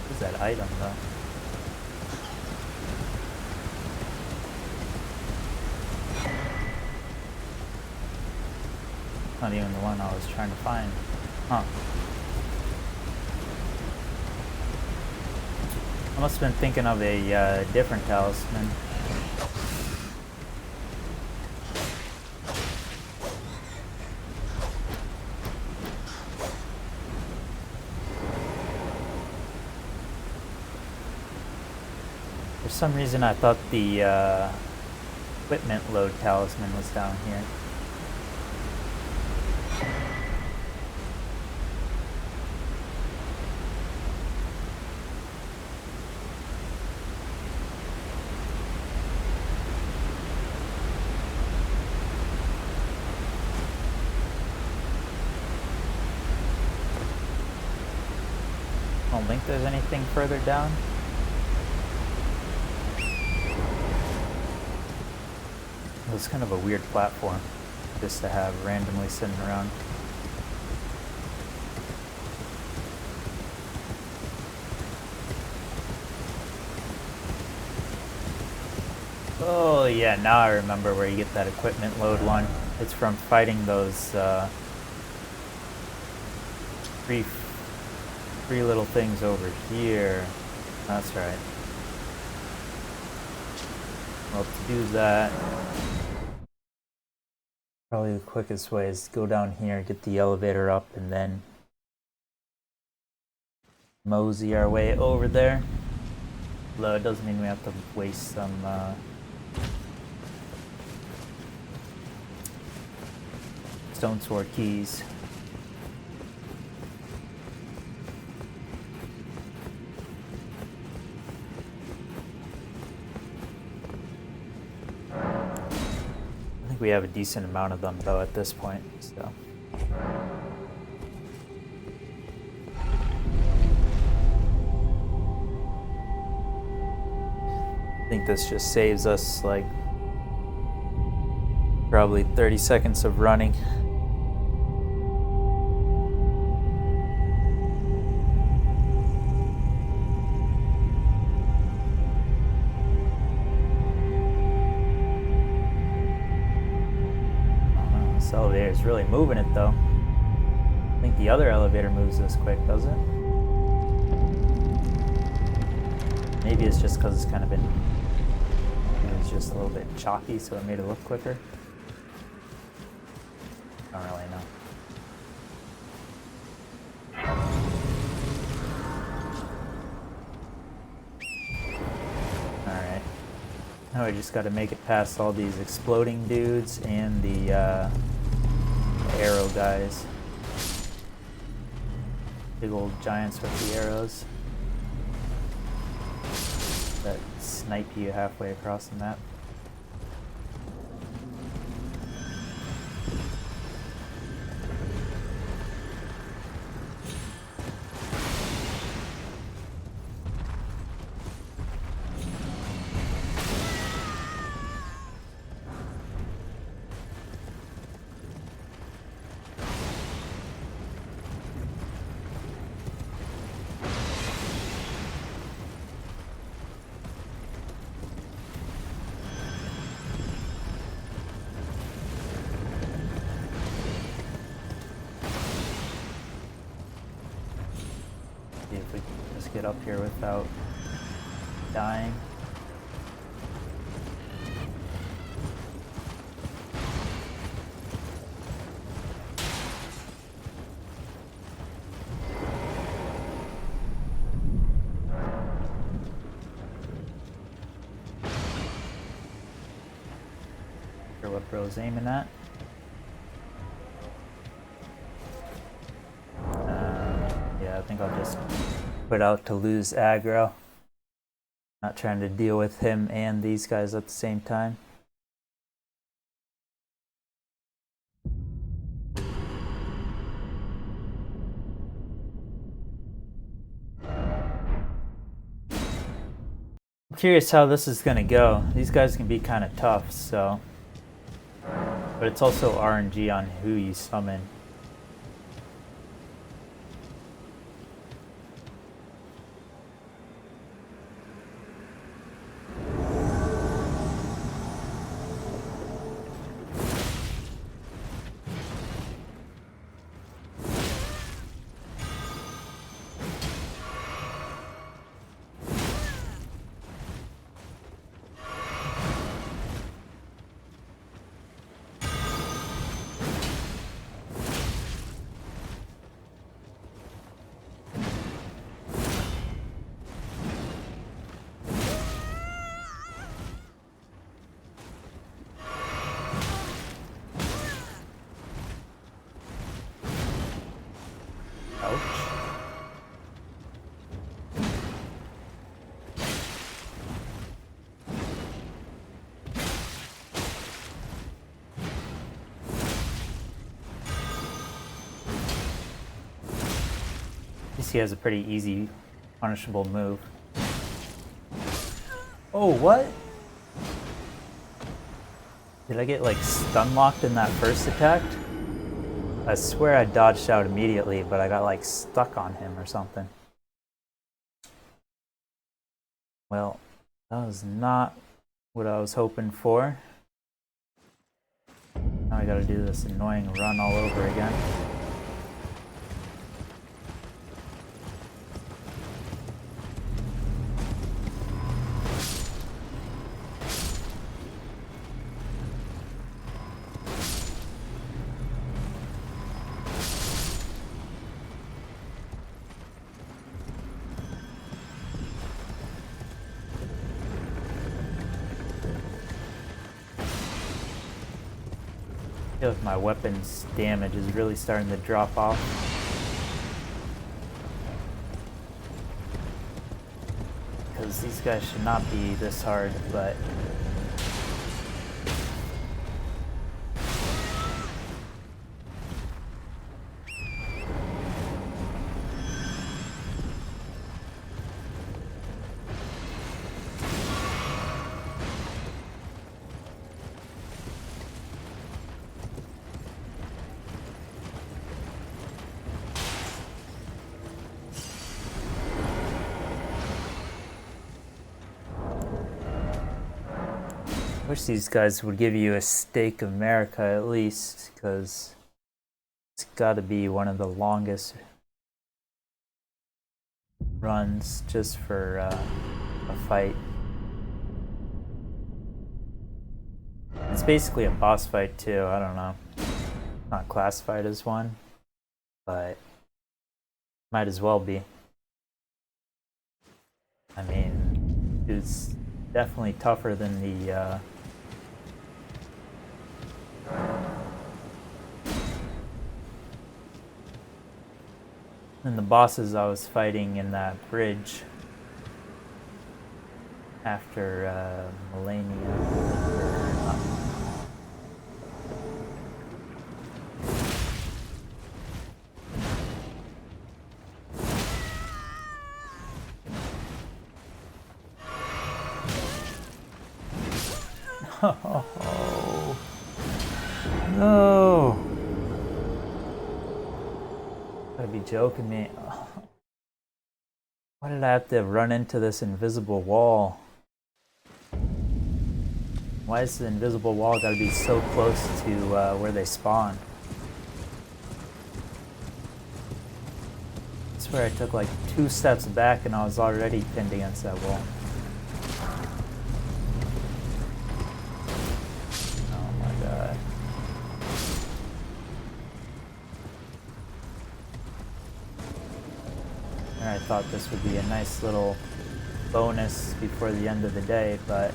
What's that item though? Not even the one I was trying to find. Huh. I must have been thinking of a different talisman. For some reason I thought the equipment load talisman was down here. I don't think there's anything further down. It's kind of a weird platform just to have randomly sitting around. Oh yeah, now I remember where you get that equipment load one. It's from fighting those three little things over here. That's right. Well, to do that, probably the quickest way is to go down here, get the elevator up, and then mosey our way over there. Although it doesn't mean we have to waste some stone sword keys. I think we have a decent amount of them though at this point, so. I think this just saves us like probably 30 seconds of running. This elevator is really moving it though. I think the other elevator moves this quick, does it? Maybe it's just because it's kind of been, it was just a little bit chalky, so it made it look quicker. I don't really know. Alright. Now we just gotta make it past all these exploding dudes and the arrow guys. Big old giants with the arrows that snipe you halfway across the map. See if we can just get up here without dying. Sure what bro's aiming at. Yeah, I think I'll just put out to lose aggro. Not trying to deal with him and these guys at the same time. I'm curious how this is gonna go. These guys can be kind of tough, so. But it's also RNG on who you summon. He has a pretty easy, punishable move. Oh, what? Did I get like stun locked in that first attack? I swear I dodged out immediately, but I got like stuck on him or something. Well, that was not what I was hoping for. Now I gotta do this annoying run all over again. I feel like my weapon's damage is really starting to drop off. Because these guys should not be this hard, but I wish these guys would give you a Stake of America at least, because it's got to be one of the longest runs just for a fight. It's basically a boss fight too, I don't know. Not classified as one, but might as well be. I mean, it's definitely tougher than the bosses I was fighting in that bridge after Millennia. Oh no! Gotta be joking me. Why did I have to run into this invisible wall? Why is the invisible wall gotta be so close to where they spawn? I swear I took like 2 steps back and I was already pinned against that wall. I thought this would be a nice little bonus before the end of the day, but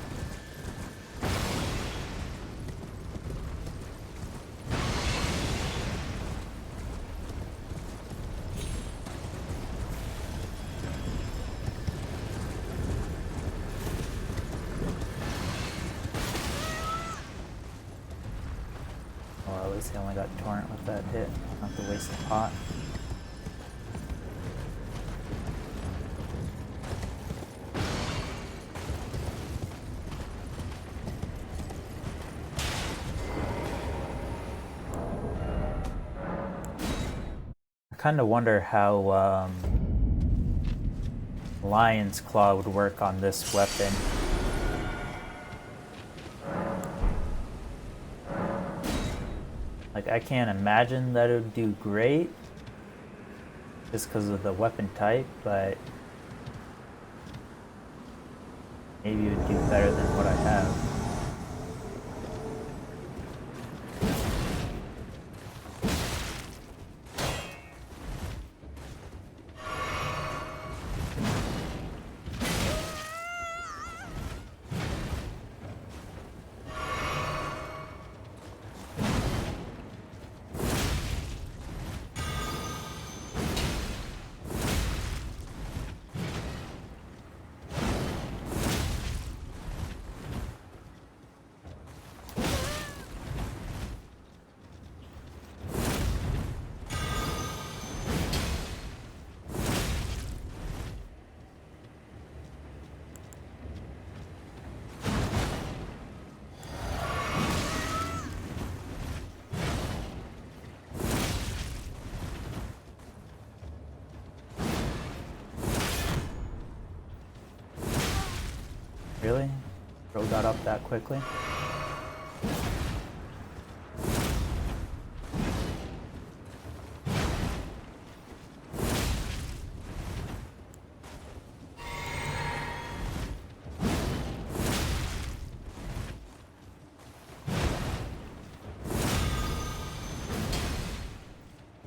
well, at least I only got Torrent with that hit. Not have to waste a pot. kind of wonder how Lion's Claw would work on this weapon. Like, I can't imagine that it would do great just because of the weapon type, but maybe it would do better than what I have. Really? Throw that up that quickly?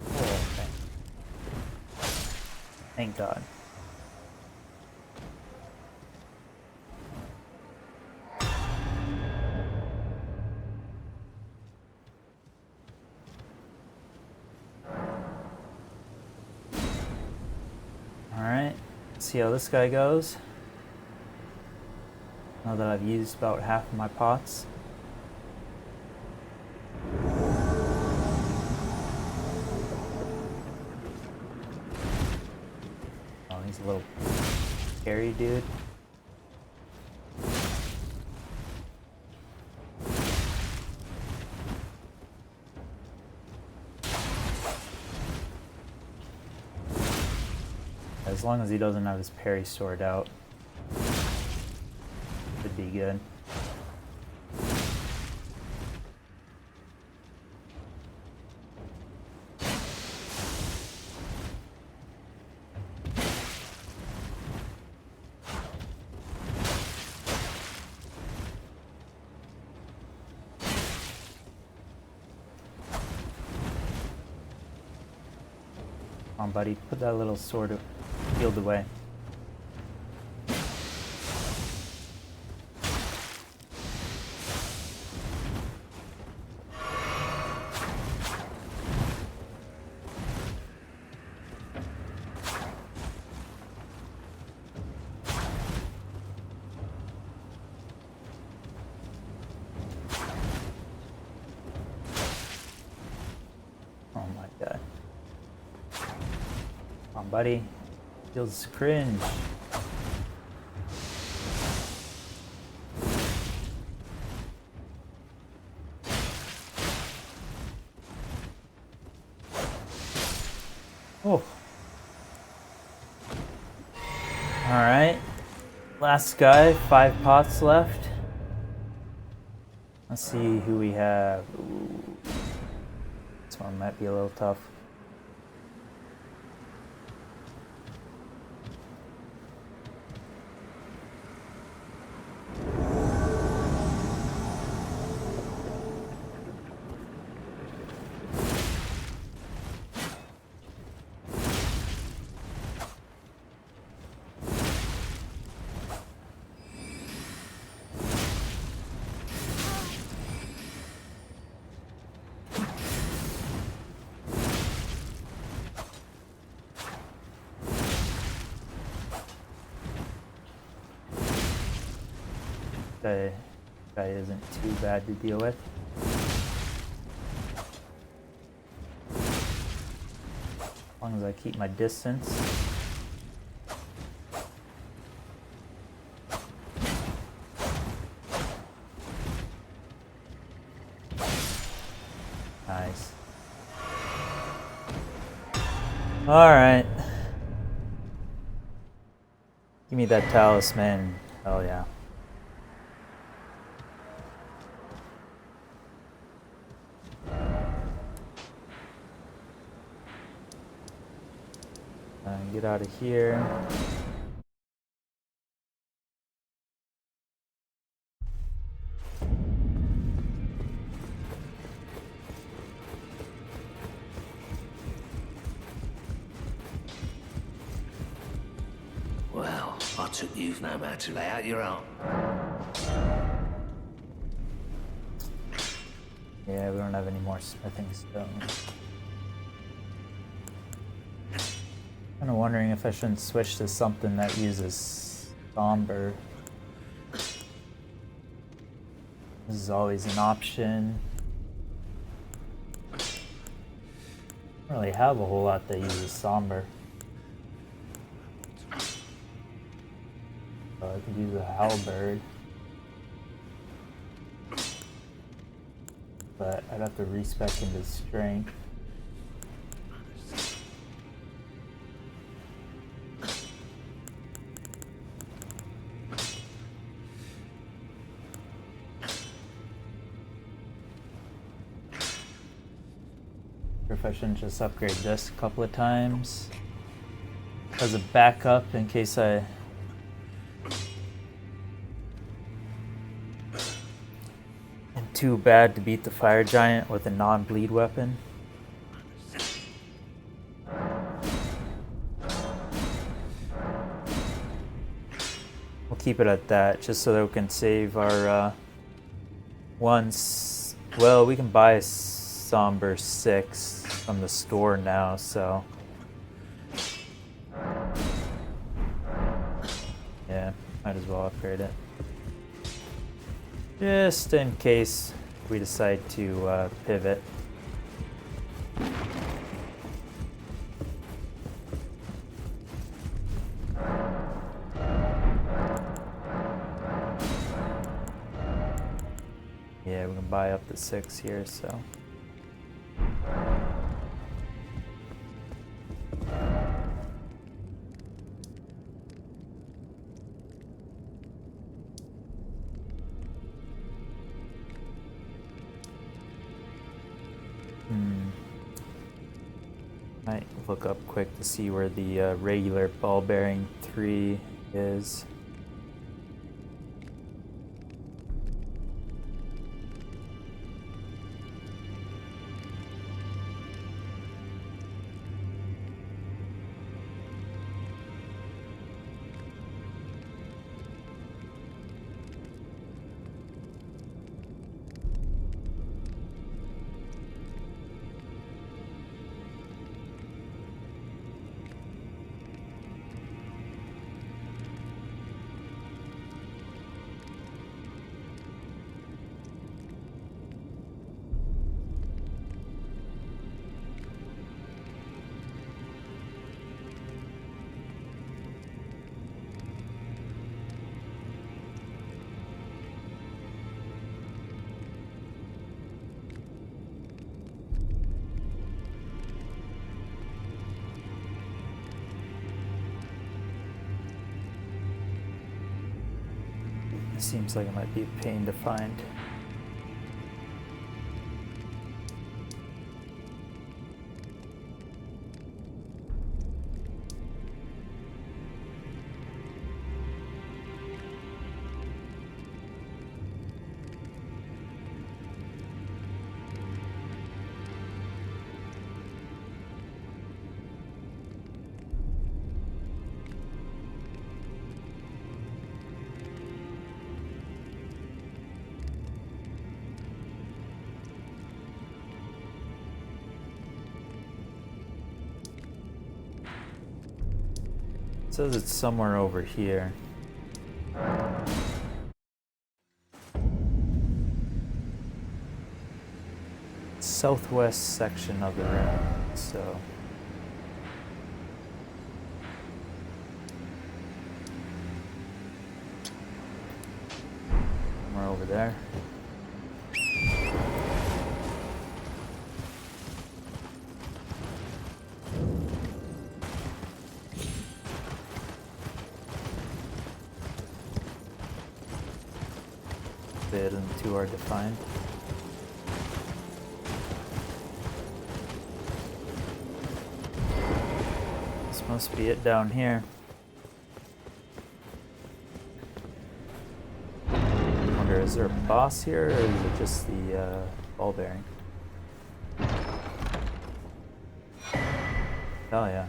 Oh, okay. Thank God. Alright, see how this guy goes. Now that I've used about half of my pots. Oh, he's a little scary dude. As long as he doesn't have his parry sword out, should be good. Come on, buddy, put that little sword shield away. Oh my God. Come on, buddy. Feels cringe. Oh. Alright. Last guy, 5 pots left. Let's see who we have. Ooh. This one might be a little tough. Guy isn't too bad to deal with. As long as I keep my distance. Nice. Alright. Give me that talisman. Hell yeah. Get out of here. Well, I took you've no man to lay out your own. Yeah, we don't have any more smithing stones. Kind of wondering if I shouldn't switch to something that uses somber. This is always an option. I don't really have a whole lot that uses somber. So I could use a halberd. But I'd have to respec into strength. Or if I shouldn't just upgrade this a couple of times as a backup in case I am too bad to beat the fire giant with a non-bleed weapon. We'll keep it at that just so that we can save our once. Well, we can buy Somber 6 from the store now, so yeah, might as well upgrade it. Just in case we decide to pivot. Yeah, we can buy up to 6 here, so. Might look up quick to see where the regular ball bearing 3 is. It seems like it might be a pain to find. It says it's somewhere over here. Southwest section of the rim, so. Somewhere over there. it isn't too hard to find. This must be it down here. I wonder, is there a boss here, or is it just the ball bearing? Oh yeah,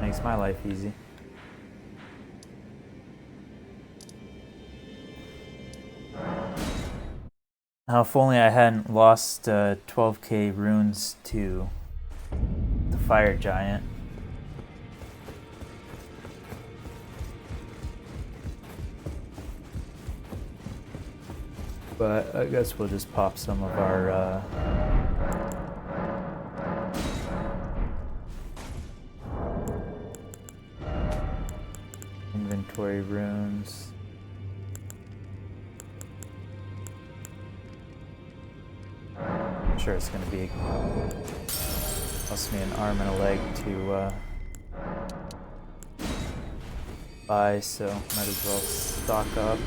makes my life easy. Now, if only I hadn't lost 12k runes to the fire giant. But I guess we'll just pop some of our inventory runes. I'm sure it's gonna be cost me an arm and a leg to buy, so might as well stock up.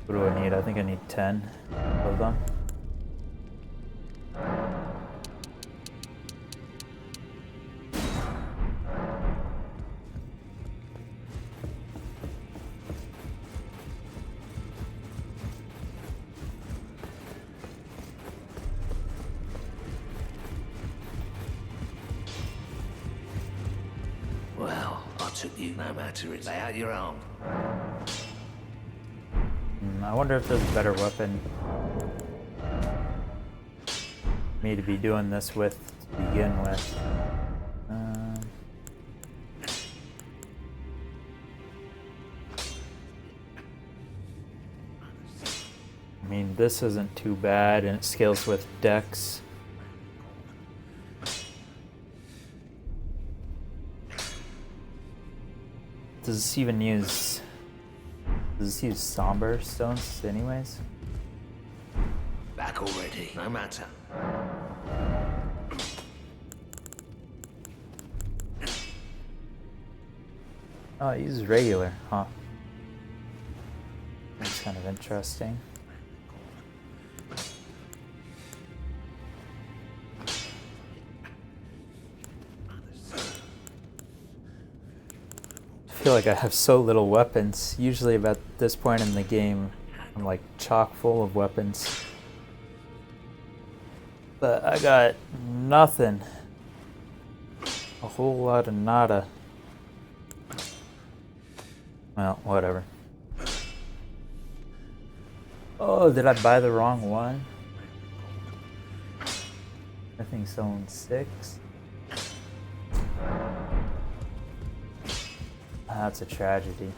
What do I need? I think I need 10 of them. Well, I took you no matter it. Lay out your arm. I wonder if there's a better weapon for me to be doing this with to begin with. I mean, this isn't too bad, and it scales with Dex. Does this even use... Does this use somber stones anyways? Back already. No matter. Oh, it uses regular, huh? That's kind of interesting. I feel like I have so little weapons. Usually about this point in the game, I'm like chock full of weapons. But I got nothing. A whole lot of nada. Well, whatever. Oh, did I buy the wrong one? I think someone's 6. That's a tragedy.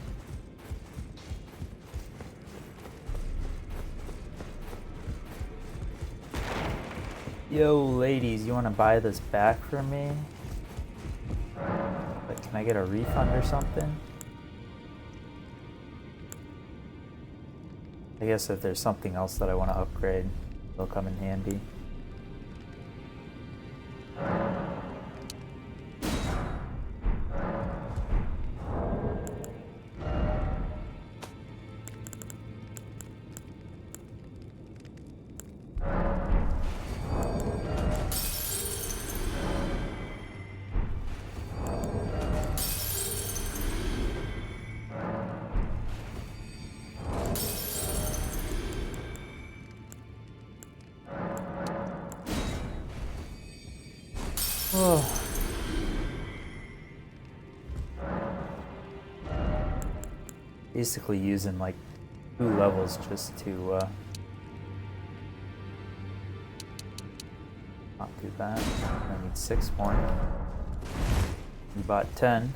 Yo, ladies, you want to buy this back from me? Like, can I get a refund or something? I guess if there's something else that I want to upgrade, it'll come in handy. Oh. Basically using like 2 levels just to not do that. I need 6 more. We bought 10.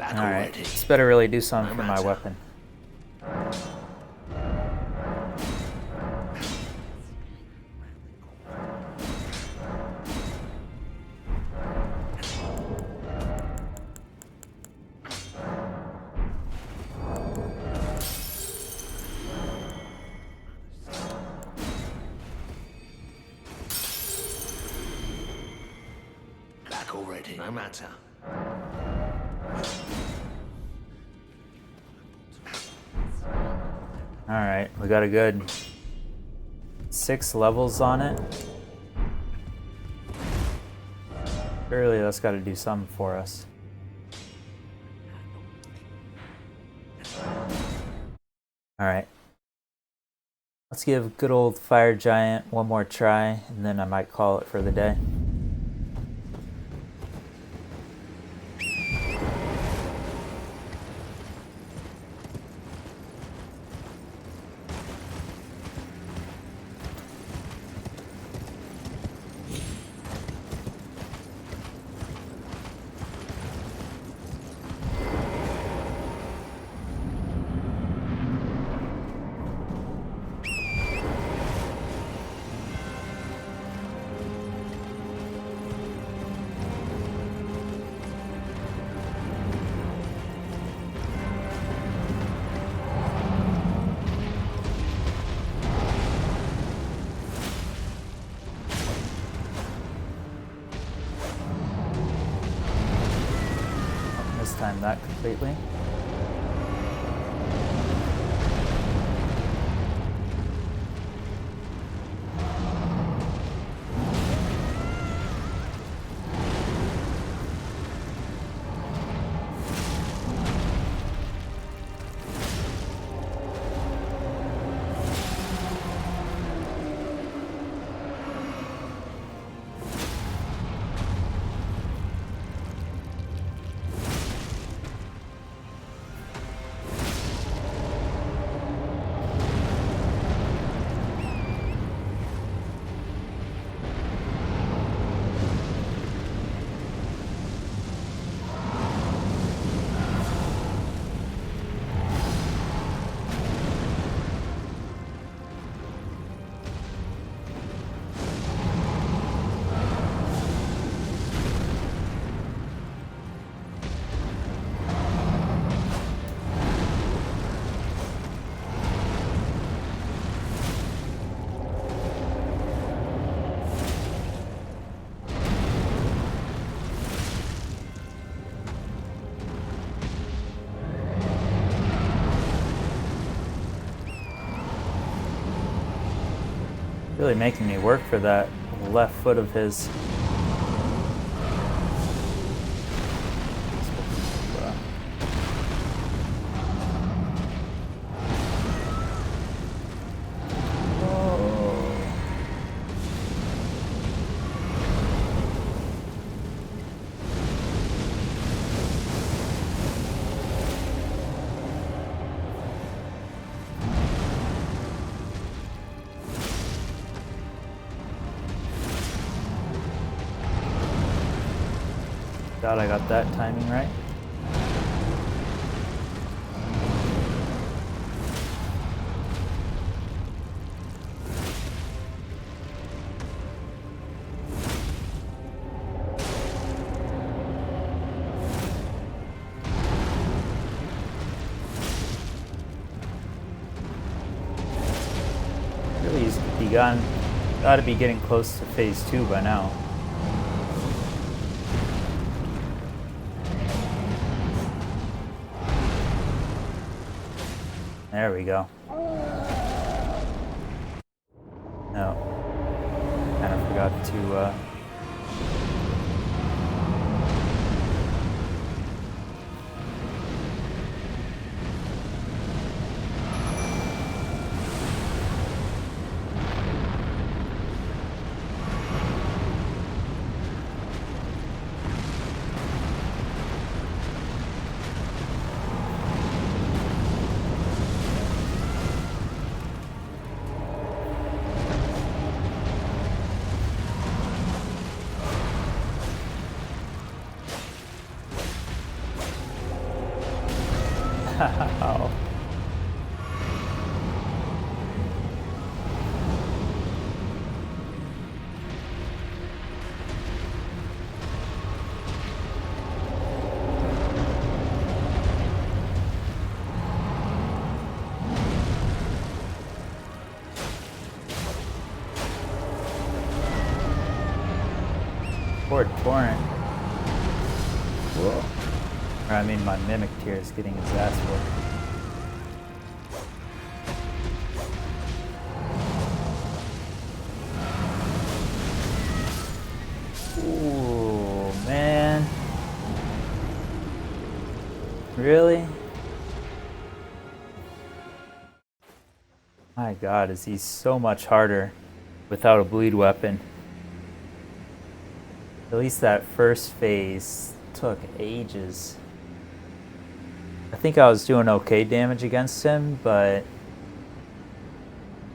Alright, this better really do something for my weapon. already, no matter. Alright, we got a good 6 levels on it. Surely that's got to do something for us. Alright. Let's give good old Fire Giant one more try, and then I might call it for the day. Time that completely. Really making me work for that left foot of his. God, I got that timing right. Really, he's gotta be getting close to phase 2 by now. There we go. No. Kind of forgot to, Ow. Poor Torrent. Or I mean, my mimic tier is getting his ass whooped. Ooh, man. Really? My god, is he so much harder without a bleed weapon. At least that first phase took ages. I think I was doing okay damage against him, but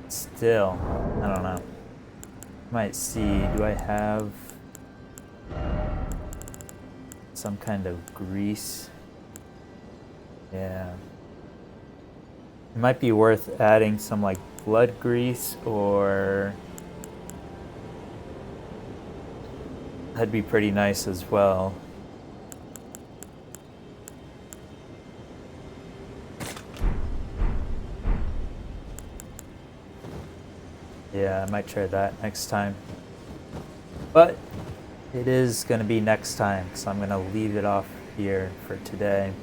still, I don't know. Might see, do I have some kind of grease? Yeah. It might be worth adding some like blood grease, or that'd be pretty nice as well. Yeah, I might try that next time. But it is going to be next time, so I'm going to leave it off here for today.